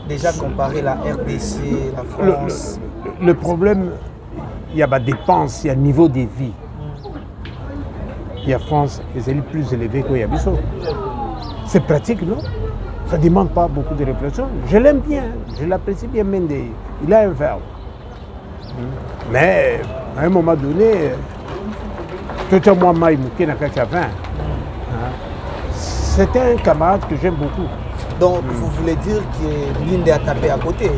déjà comparé la RDC, la France. Le problème, il y a des dépenses, il y a un niveau de vie. Il y a France, c'est plus élevé qu'il y a Bissau. C'est pratique, non? Ça ne demande pas beaucoup de réflexion. Je l'aime bien, je l'apprécie bien, Mende. Il a un verbe. Mais à un moment donné, tout à moi, Maïmouké n'a qu'à 20. C'était un camarade que j'aime beaucoup. Donc vous voulez dire que Linde a tapé à côté?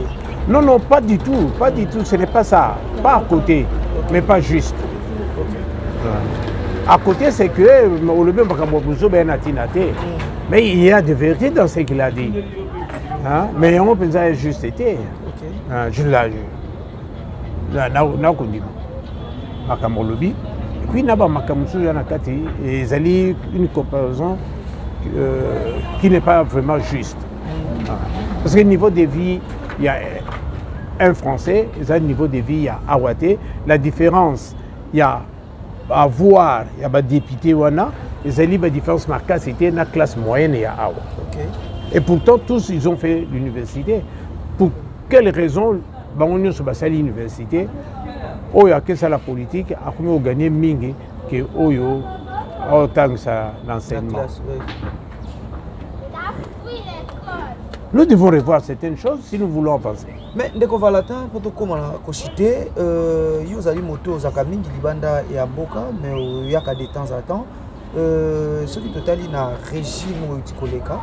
Non, non, pas du tout, pas du tout, ce n'est pas ça. Pas à côté, mais pas juste. À côté, c'est que mais il y a de vérité dans ce qu'il a dit. Hein? Mais on peut dire juste été. Je l'ai dit. Et puis, il y a une comparaison qui n'est pas vraiment juste. Parce que niveau de vie, il y a un Français, et un niveau de vie, il y a Awaté. La différence, il y a à voir, il y a des députés, et la différence marquée, c'était la classe moyenne et à Awa. Et pourtant, tous, ils ont fait l'université. Pour quelles raisons, on a l'université, il y a que ça la politique, a gagné mingi que Oyo autant que ça l'enseignement. Nous devons revoir certaines choses si nous voulons avancer. Mais dès qu'on va l'attendre, pour tout comme on a cogité, il y a des motos aux Akamin, qui banda et à Boka, mais il y a de temps à temps. Ce qui total il a régime utikoleka,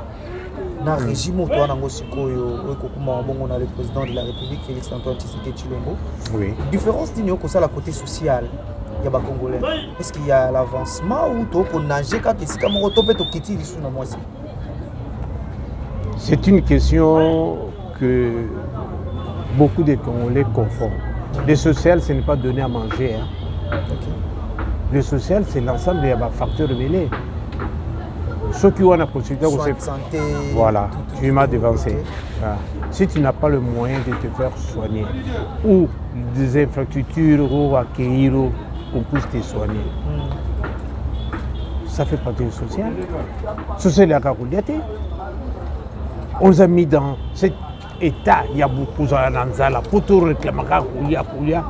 na régime où toi n'ango sikoyo, on a le président de la République Félix Antoine Tshisekedi Tshilombo. Oui. Différence d'union que ça la côté social. Il y a des Congolais. Est-ce qu'il y a l'avancement ou toi pour nager quand tu es comme on topé au kiti ici dans moi. C'est une question que beaucoup de Congolais confondent. Le social, ce n'est pas donner à manger. Hein. Le social, c'est l'ensemble des facteurs révélés. Ceux qui ont la possibilité de santé, voilà, tu m'as devancé. Voilà. Si tu n'as pas le moyen de te faire soigner, ou des infrastructures, ou accueillir, pour puisse te soigner, ça fait partie du social. C'est la caroliate. On les a mis dans cet état, il y a beaucoup de pour tout réclamer,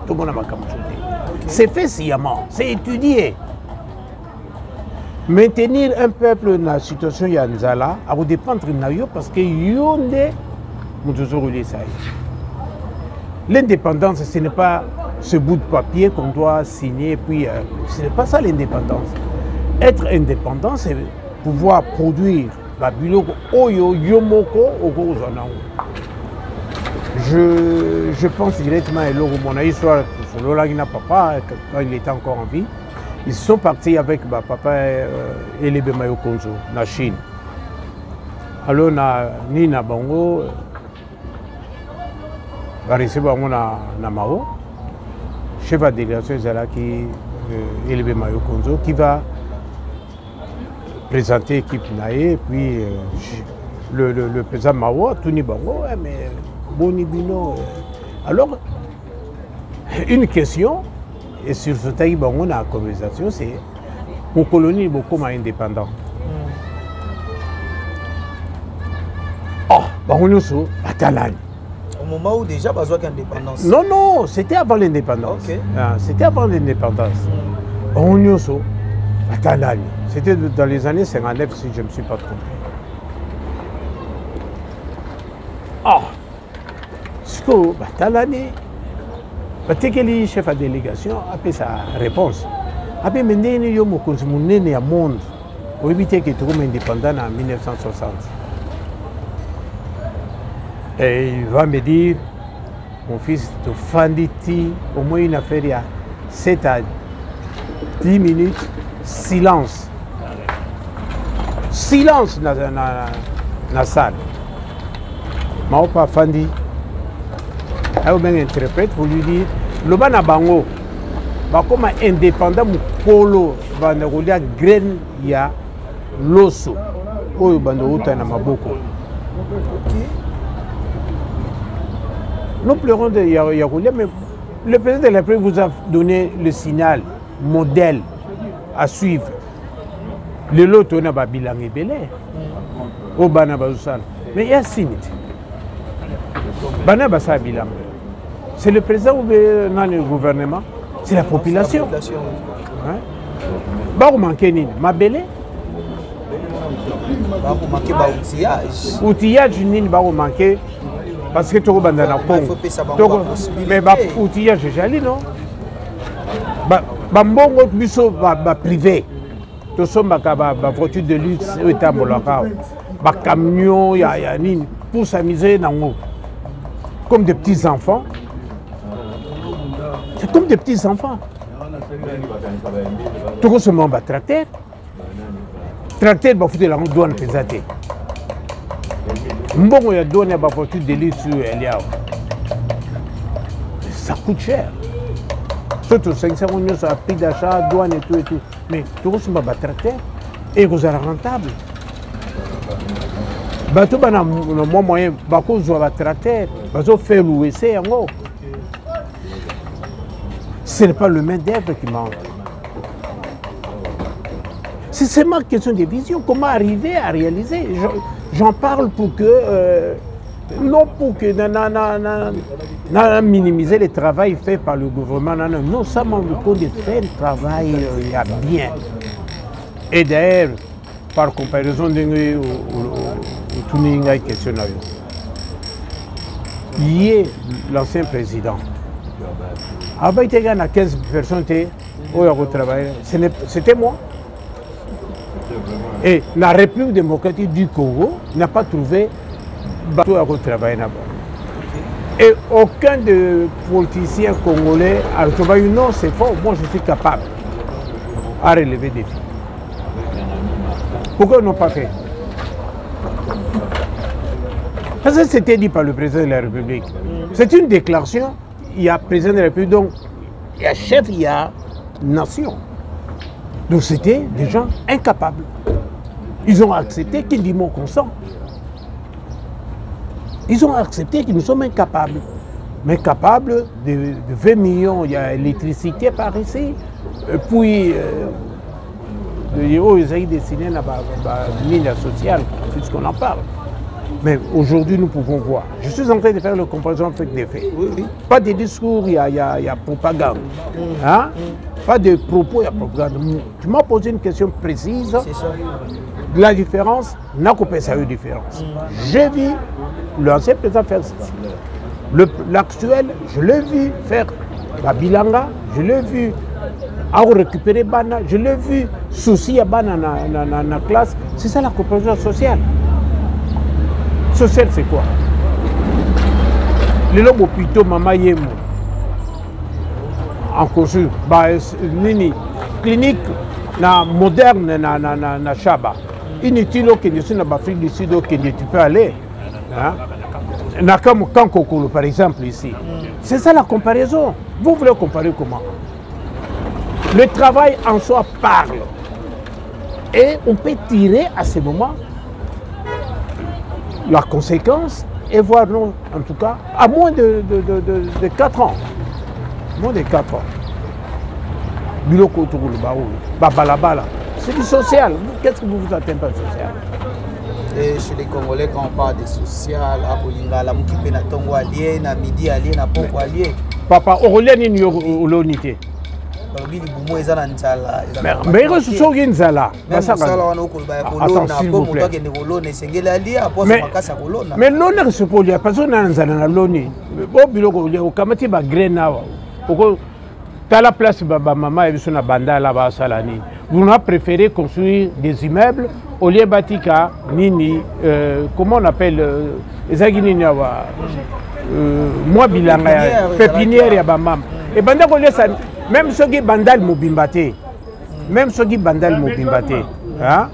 tout le monde a ma c'est fait sciemment, c'est étudié. Maintenir un peuple dans la situation Yanzala, ça va dépendre de nous parce que l'indépendance, ce n'est pas ce bout de papier qu'on doit signer, puis ce n'est pas ça l'indépendance. Être indépendant, c'est pouvoir produire. Je pense directement à mon histoire sur Lolagina Papa, quand il était encore en vie. Ils sont partis avec papa Elebe Mayokonzo, en Chine. Alors, Nina Bango, va recevoir na Mao, chef de délégation Zalaki Elebe Mayokonzo, qui va présenter l'équipe Naé, puis le président Mao, Tuni Bango, mais Boni Bino. Alors, une question, et sur ce taille, on a la conversation, c'est mon colonie est beaucoup moins indépendant. Oh, on est sur Atalane. Au moment où déjà besoin d'indépendance. Non, non, c'était avant l'indépendance. Okay. C'était avant l'indépendance. On est sur Atalane. C'était dans les années 59, si je ne me suis pas trompé. Oh, ce que Atalane. Le chef de délégation a fait sa réponse. Il y a un monde pour éviter qu'il soit indépendant en 1960. Et il va me dire, mon fils, tu Fanditi, au moins une affaire, il y a 7 à 10 minutes, silence. Silence dans la salle. Je ne pas Fandi. Un interprète pour lui dire le bana bango comme indépendant mukolo banda kolia graine ya loso oyo banda uta na maboko. Nous pleurons de Yaroulia, mais le président de la République vous a donné le signal modèle à suivre. Le lot on a babilang ebele au bana bazusal mais il y a simite bana basa bilang. C'est le président ou le gouvernement? C'est la population. Bah, manquez ni ma belle. Bah, manquez outillage. Outillage ni bah manquer parce que tu as bandana Congo. Mais bah outillage jali non. Bah mbongo biso bah privé. Tout ça bah voiture de luxe état molaka. Bah camion ya ni pour s'amuser dans comme des petits enfants. C'est comme des petits enfants. Tout ce monde va tracter. Tracter, il va foutre la douane pesate. Mbongo ya douane ya voiture de luxe sur Eliao. Ça coûte cher. Surtout 500 millions sur le prix d'achat, douane et tout et tout. Mais tout ce monde va tracter et vous êtes rentable. Bateau bana mo moyen bako zo va tracter, bazo faire louer c'est en gros. Ce n'est pas le main d'œuvre qui manque. C'est seulement une question de vision. Comment arriver à réaliser? J'en parle pour que, non pour que minimiser le travail fait par le gouvernement. Non, ça manque compte de faire le travail bien. Et d'ailleurs, par comparaison, il est l'ancien président. Avant, il y a 15 personnes qui ont travaillé. C'était moi. Et la République démocratique du Congo n'a pas trouvé bateau à travailler là-bas. Et aucun de politiciens congolais a trouvé non, c'est faux, moi je suis capable à relever des défis. Pourquoi ils n'ont pas fait? Parce que c'était dit par le président de la République. C'est une déclaration, il y a président de la République, donc il y a chef, il y a nation. Donc c'était des gens incapables. Ils ont accepté qu'ils disent mon consent. Ils ont accepté que nous sommes incapables. Mais capables de 20 millions, il y a l'électricité par ici. Et puis, ils ont dessiné la ligne sociale, puisqu'on en parle. Mais aujourd'hui, nous pouvons voir. Je suis en train de faire le comparaison avec des faits. Oui. Pas de discours, il y a propagande. Hein? Pas de propos, il y a propagande. Tu m'as posé une question précise. C'est ça. La différence, n'a coupé ça une différence. J'ai vu l'ancien président faire ça. L'actuel, je l'ai vu faire la bilanga, je l'ai vu récupérer Bana, je l'ai vu souci à Bana dans la classe. C'est ça la comparaison sociale. Social, c'est quoi? Les lobes plutôt maman yemo en consul, nini clinique na moderne na Chaba. Inutile que nous sommes en Afrique du Sud que tu peux aller. Na comme Kankokolo par exemple ici. C'est ça la comparaison. Vous voulez comparer comment? Le travail en soi parle. Et on peut tirer à ce moment la conséquence et voir, non, en tout cas, à moins de 4 ans. Moins de 4 ans. C'est du social. Qu'est-ce que vous vous attendez par social? Et chez les Congolais, quand on parle de social, à Bolinga, la Moukipe na Tongo allié, na Midi allié, na Poko allié. Papa, on relève une unité. Mais il faut que Nzala. Mais l'honneur se pose, parce qu'on a Nzala l'honneur. Au bureau, au Kamati Bagrena, à la place de maman et son banda là-bas, Salani. Vous avez préféré construire des immeubles au lieu de bâtir Nini, comment on appelle Ezagini moi bilanga, pépinière et bamam. Et banda qu'on laisse. Même ceux qui bandal mobimbate, même ceux qui bandal mobimbate, hein?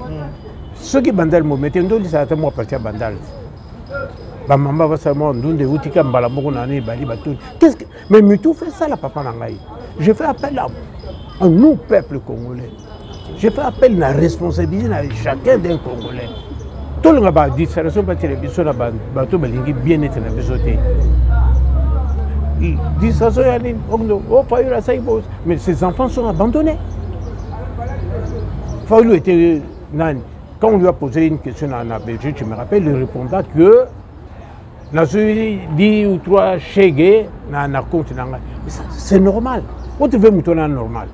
Ceux qui bandal mobimbate, on dit ça à moi partir bandal. Bah maman va savoir on dit outika mbalamoko nani bali batou. Qu'est-ce que mais Mutu fait ça la papa nangai. Je fais appel à nous peuple congolais. Je fais appel à la responsabilité à chacun des Congolais. Tout le monde a dit ça ne pas télévision na bateau balingi bien être na besoté. Mais ces enfants sont abandonnés. Fayoulou était nani. Quand on lui a posé une question en Belgique, je me rappelle, il répondait que dit ou 3 chégués na compte. C'est normal. On te veut moutonner normal.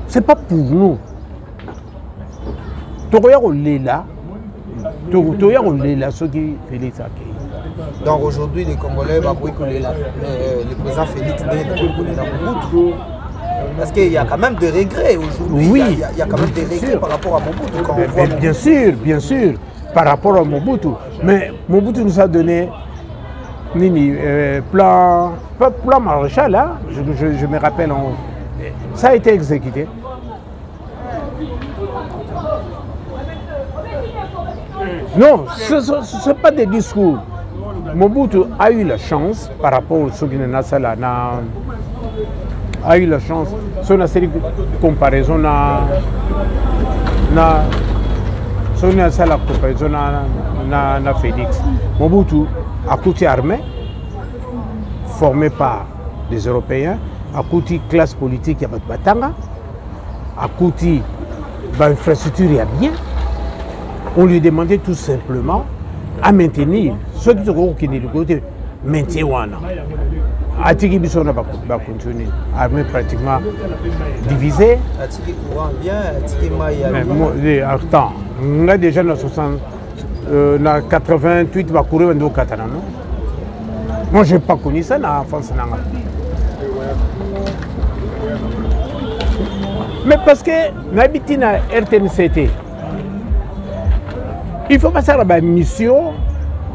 C'est pas pour nous. Donc aujourd'hui, les Congolais vont brûler le président Félix Mobutu. Parce qu'il y a quand même des regrets aujourd'hui. Oui, il y a quand même des regrets par rapport à Mobutu. Quand on voit Mobutu. Bien sûr, par rapport à Mobutu. Mais Mobutu nous a donné Nini, plan Maréchal, hein, je me rappelle, ça a été exécuté. Non, ce n'est pas des discours. Mobutu a eu la chance, par rapport au Sogine Nassala, a eu la chance, sur une série de comparaisons, na Félix. Mobutu a coûté armée, formé par des Européens, a coûté classe politique, il y a Batanga, a coûté infrastructure, il y a bien. On lui demandait tout simplement à maintenir ceux qui sont le côté maintien. Atiki Bissona va continuer. Armée pratiquement divisée. Atiki courant bien, Atiki Maya. Attends, on a déjà dans 88 va courir dans Katana. Moi, je n'ai pas connu ça dans l'enfance. Mais parce que n'habite na RTNCT. Il faut passer à la mission.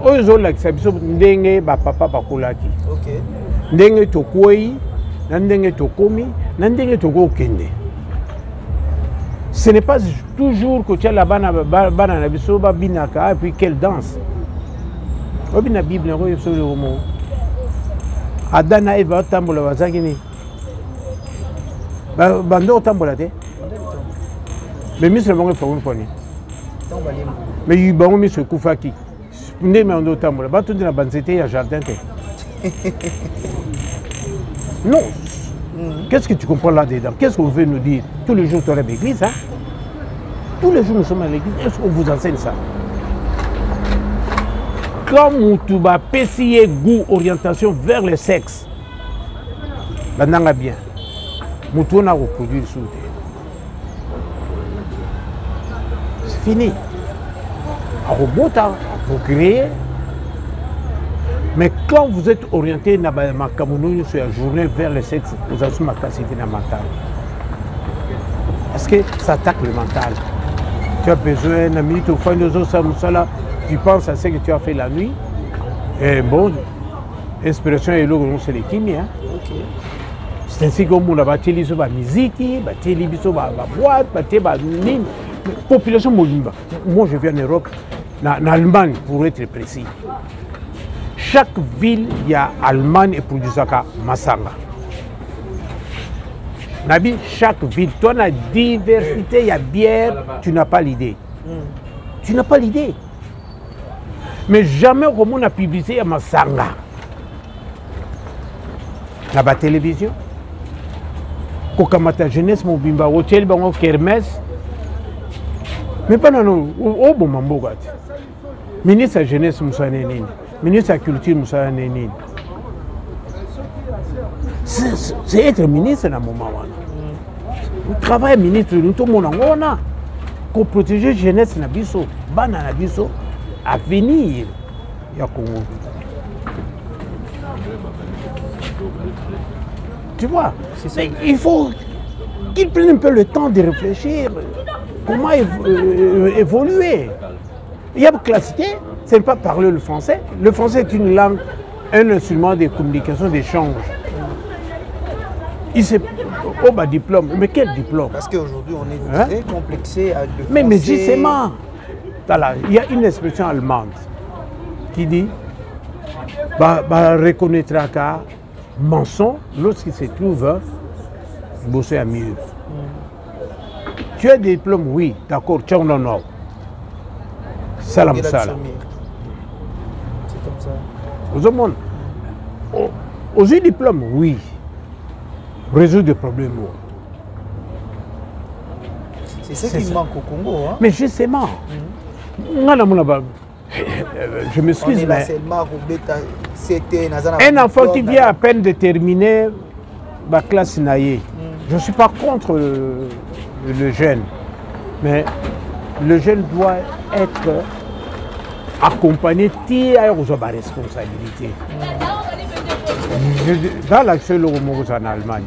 Aux autres, ndenge papa bakolaki. OK. Ndenge tokoi, ndenge tokomi, ndenge tokokende. Ce n'est pas toujours que tu as la banane biso ba binaka et puis quelle danse. Obina Bible ngo yeso le homo. Adana Eva tambola bazakini. Bando tambola te. Mais mis le bon faut poni. Mais il bon mis ce kufaki. Mais on tambola ba tout na banzete ya jardin te. Non. Qu'est-ce que tu comprends là-dedans? Qu'est-ce qu'on veut nous dire? Tous les jours, tu es à l'église, hein? Tous les jours, nous sommes à l'église. Est-ce qu'on vous enseigne ça? Quand tu vas pécier goût, orientation vers le sexe, là, on a bien. Moutou a reproduit le soute. C'est fini. Un robot a procréé. Mais quand vous êtes orienté sur la journée vers le sexe, vous avez une capacité mentale. Parce que ça attaque le mental. Tu as besoin d'un minute au fond de ça, tu penses à ce que tu as fait la nuit. Et bon, l'inspiration est là, c'est les chimiques. C'est ainsi que on a bâti la musique, bâti la boîte, bâti la population molimba. Moi, je viens en Europe, en Allemagne, pour être précis. Chaque ville, il y a Allemagne et Produisaka, Massanga. Nabi, chaque ville, toi, la diversité, il y a bière, tu n'as pas l'idée. Tu n'as pas l'idée. Mais jamais au monde a publié à Massanga. Dans la télévision. Kokamata jeunesse, mon bimba, hôtel, bango, kermesse. Mais pas non, au bon mambo, ministre de la jeunesse, Moussa Nénine. Ministre de la culture, Moussa Nénine. C'est être ministre dans ce moment. Nous travaillons ministre, nous tout le monde en a. Pour protéger la jeunesse, à venir. Tu vois, il faut qu'ils prennent un peu le temps de réfléchir. Comment évoluer. Il y a une classité, ce n'est pas parler le français. Le français est une langue, un instrument de communication, d'échange. Il s'est au diplôme. Mais quel diplôme? Parce qu'aujourd'hui, on est très complexé avec le français. Mais justement, il y a une expression allemande qui dit reconnaîtra qu'un mensonge lorsqu'il se trouve bosser à mieux. Tu as des diplômes, oui, d'accord, tu en as. Salam salam. C'est comme ça. Aux hommes, aux diplômes, oui. Résoudre des problèmes. C'est ce qui manque au Congo. Hein? Mais justement, je m'excuse, mais un enfant qui vient à peine de terminer ma classe naïe, je ne suis pas contre le jeune, mais le jeune doit être accompagné à sa responsabilité. Dans l'action en Allemagne,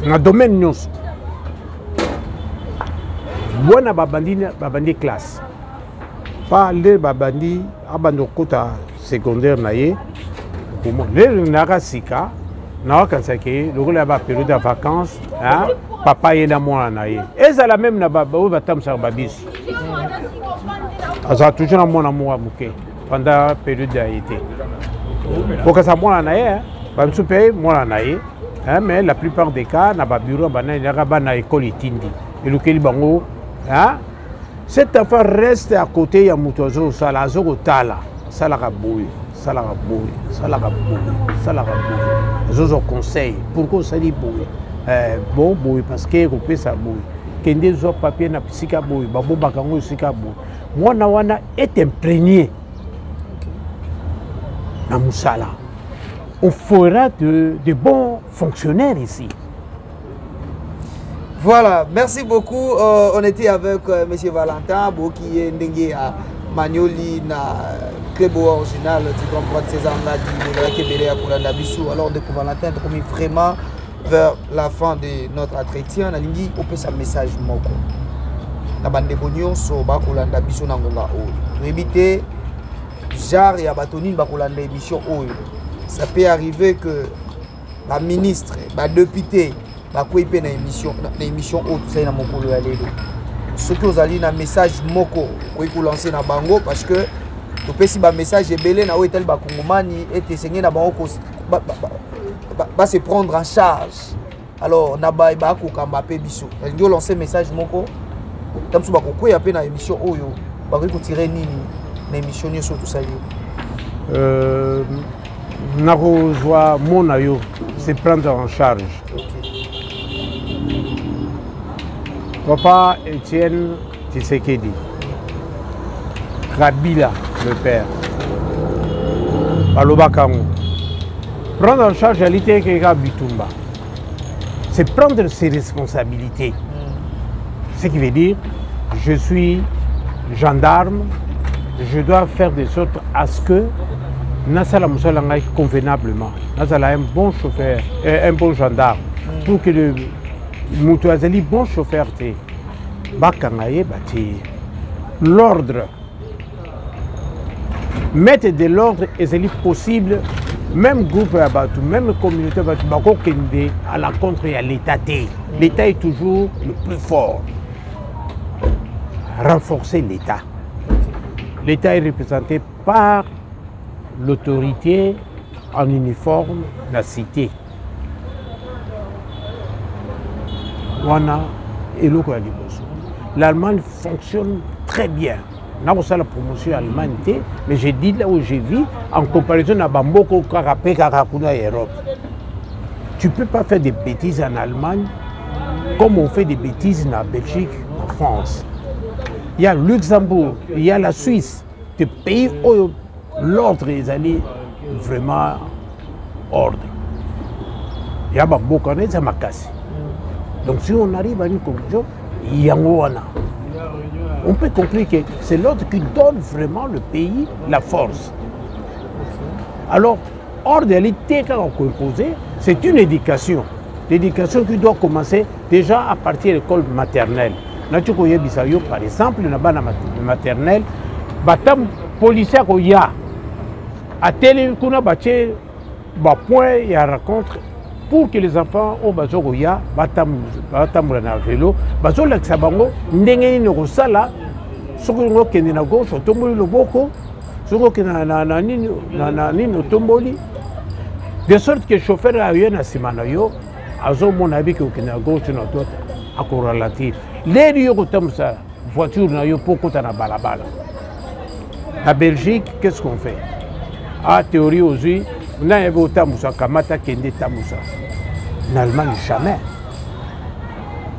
dans le domaine nous, on a babandi classe. Pas les babandi abandon kota secondaire naïe, comment les naka sika na kansake le rôle ba période de vacances hein papa yena mwana na ye ezala même na baba o batamsa babisi aza toujours na mwana mwa muke pendant période d'été okasa mwana na ye ba msupe mwana na ye hein mais la plupart des cas na ba bureau bana na ba na école itindi elukeli bango hein cet enfant reste à côté ya mutozo sala zoko tala sala kaboui sala kaboui sala kaboui sala kaboui zozo conseil pourquoi ça dit boui bon boui parce que ko pesa boui kende zo papier na pisika boui babo bakango sika boui mwana wana est imprégné na musala on fera de bons fonctionnaires ici. Voilà, merci beaucoup. On était avec M. Valentin, qui est ndenge à Magnoli, na club original du Grand Prix de César Ngadi, alors de Valentin, on est vraiment vers la fin de notre entretien. On a dit on peut un message moko. Na bande bonyo so ba kolanda biso na ngonga o. Éviter genre ya batoni ba kolanda émission o. Ça peut arriver que la ministre, la député bakoi pe na émission haute ça na mokolo ya lelo soki ozali na message moko koi ko lancer na bango parce que to pesi ba message ebele na oetali ba kongomani et sengi na bango ko ba se prendre en charge alors na ba ko kamba pe biso ndio lancer message moko tamsu ba ko ya pe na émission oyo ba ko tirer nini na émission nyoso tout ça na kozwa mona yo c'est prendre en charge. Papa Étienne Tshisekedi, Kabila, le père, Balobakango. Prendre en charge l'ité Keka Bitumba, c'est prendre ses responsabilités. Ce qui veut dire, je suis gendarme, je dois faire de sorte à ce que Nasala Moussalangaï convenablement, Nasala un bon chauffeur, un bon gendarme, pour que le Moutouazeli, bon chauffeur, l'ordre. Mettre de l'ordre est possible, même groupe, même communauté, à la contre à l'État. L'État est toujours le plus fort. Renforcer l'État. L'État est représenté par l'autorité en uniforme, la cité. L'Allemagne fonctionne très bien. N'a pas la promotion allemande, mais j'ai dit là où je vis, en comparaison à Bamboko, Karapé, Karakuna et Europe. Tu ne peux pas faire des bêtises en Allemagne comme on fait des bêtises en Belgique, en France. Il y a Luxembourg, il y a la Suisse, des pays où l'ordre est allé vraiment ordre. Il y a Bamboko, ça m'a cassé. Donc si on arrive à une conclusion, on peut conclure que c'est l'ordre qui donne vraiment le pays la force. Alors, hors de l'été qu'on a composé, c'est une éducation. L'éducation qui doit commencer déjà à partir de l'école maternelle. Par exemple, dans la maternelle, les policiers à tel point il y a rencontre pour que les enfants au bazoya batamula na vélo bazola kisabango ndenge ni kosala soko ngo kende na gauche tomboli loboko soko kena na nini tomboli de sorte que chauffeur a eu na simana yo azo mona bi que kena gauche na droite ako ralentir les yo kotamsa voiture na yo poko ta na balabala. À Belgique, qu'est-ce qu'on fait? À théorie aujourd'hui, on a un Tamusa, Kamata Kende Tamusa. En Allemagne, jamais.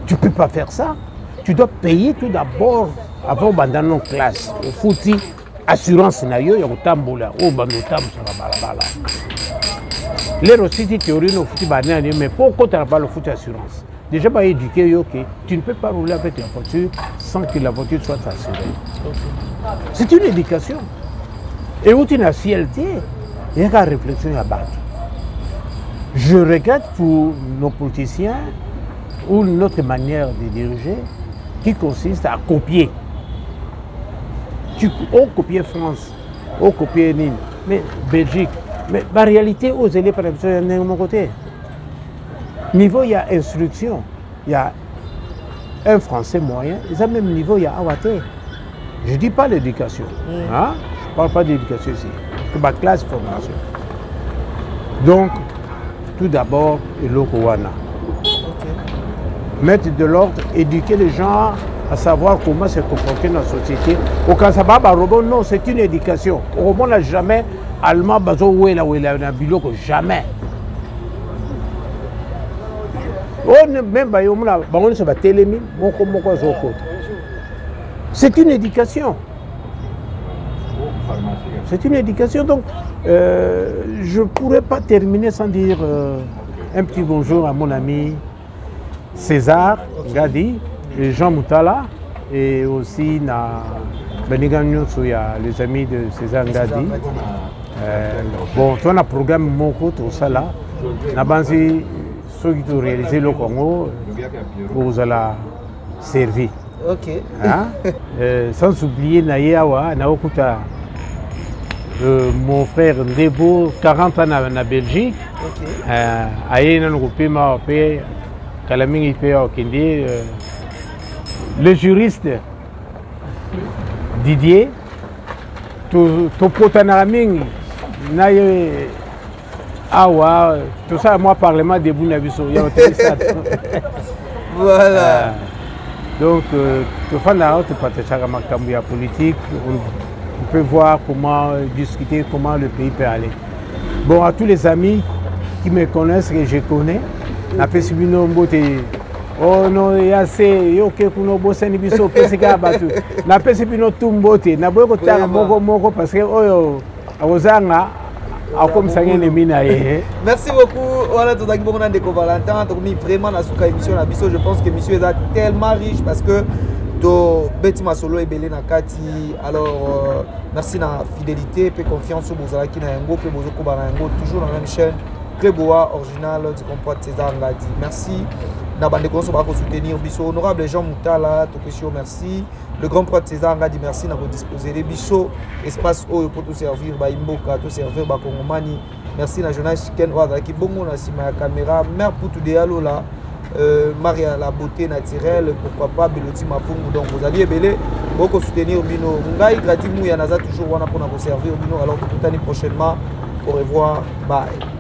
Tu ne peux pas faire ça. Tu dois payer tout d'abord avant d'abandonner nos classes. Il faut dire assurance, il y a un tamboula, au bando Tamusa, balabala. Les aussi, théorie, nous faut mais pourquoi tu n'as pas le foot assurance? Déjà, bah, éduquer, tu ne peux pas rouler avec la voiture sans que la voiture soit assurée. C'est une éducation. Et où tu as CLT, il y a une réflexion à battre. Je regrette pour nos politiciens ou notre manière de diriger qui consiste à copier. On copiait France, on copiait Nîmes, mais Belgique, Mais la réalité, aux élèves, par exemple, de mon côté. Niveau, il y a instruction. Il y a un français moyen. Et à même niveau, il y a Awate. Je ne dis pas l'éducation. Hein? Je ne parle pas d'éducation ici. C'est ma classe formation. Donc, tout d'abord, l'Okowana. Mettre de l'ordre, éduquer les gens à savoir comment se comporter dans la société. Au Kasababa, robot, non, c'est une éducation. Au robot n'a jamais allemand, bazo, ouela, biloko, jamais. C'est une éducation. C'est une éducation. Donc, je ne pourrais pas terminer sans dire un petit bonjour à mon ami César Gadi, et Jean Moutala, et aussi les amis de César Gadi. Bon, tu as un programme Moko, tout ça là. Ceux qui ont réalisé le Congo, vous allez servir. Ok. Hein? Sans oublier Nayawa, Naokuta, mon frère Ndebo, 40 ans en Belgique. Ok. Le juriste Didier, tout tout ça, moi, parlement de Bounabiso. Voilà. Donc, tout le politique, on peut voir comment discuter, comment le pays peut aller. Bon, à tous les amis qui me connaissent, que je connais, na pesibino mbote oh non yase yo ke kuno bosani biso pesika batu na pesibino tumbote na boyko tanga moko parce que oyo awozanga akom sangene mina ye. Merci beaucoup. Voilà tout d'abord on a découvert Valentin donc vraiment na suka émission na biso je pense que émission est tellement riche parce que to Betima Solo et Belé Nakati alors merci na fidélité et confiance au bozala qui na yango pe bozoko ba na yango toujours dans la même chaîne Cléboa original du compote César Ngadi. Merci. Nabande Konso va soutenir Bisso. Honorable Jean Moutala, Tokesio, merci. Le grand pote César Ngadi, merci d'avoir disposé les Bisso. Espace O pour tout servir, Imboka, tout servir, Kongomani. Merci à Jonas Ken Ouada qui bongo na sima caméra. Mère pour tout déalo là. Maria la beauté naturelle, pourquoi pas Beloti Mapungu. Donc vous alliez belé. Beaucoup soutenir Bino. Ngai Gratimou Yanaza toujours wana pour nous servir Bino. Alors tout l'année prochainement. Au revoir. Bye.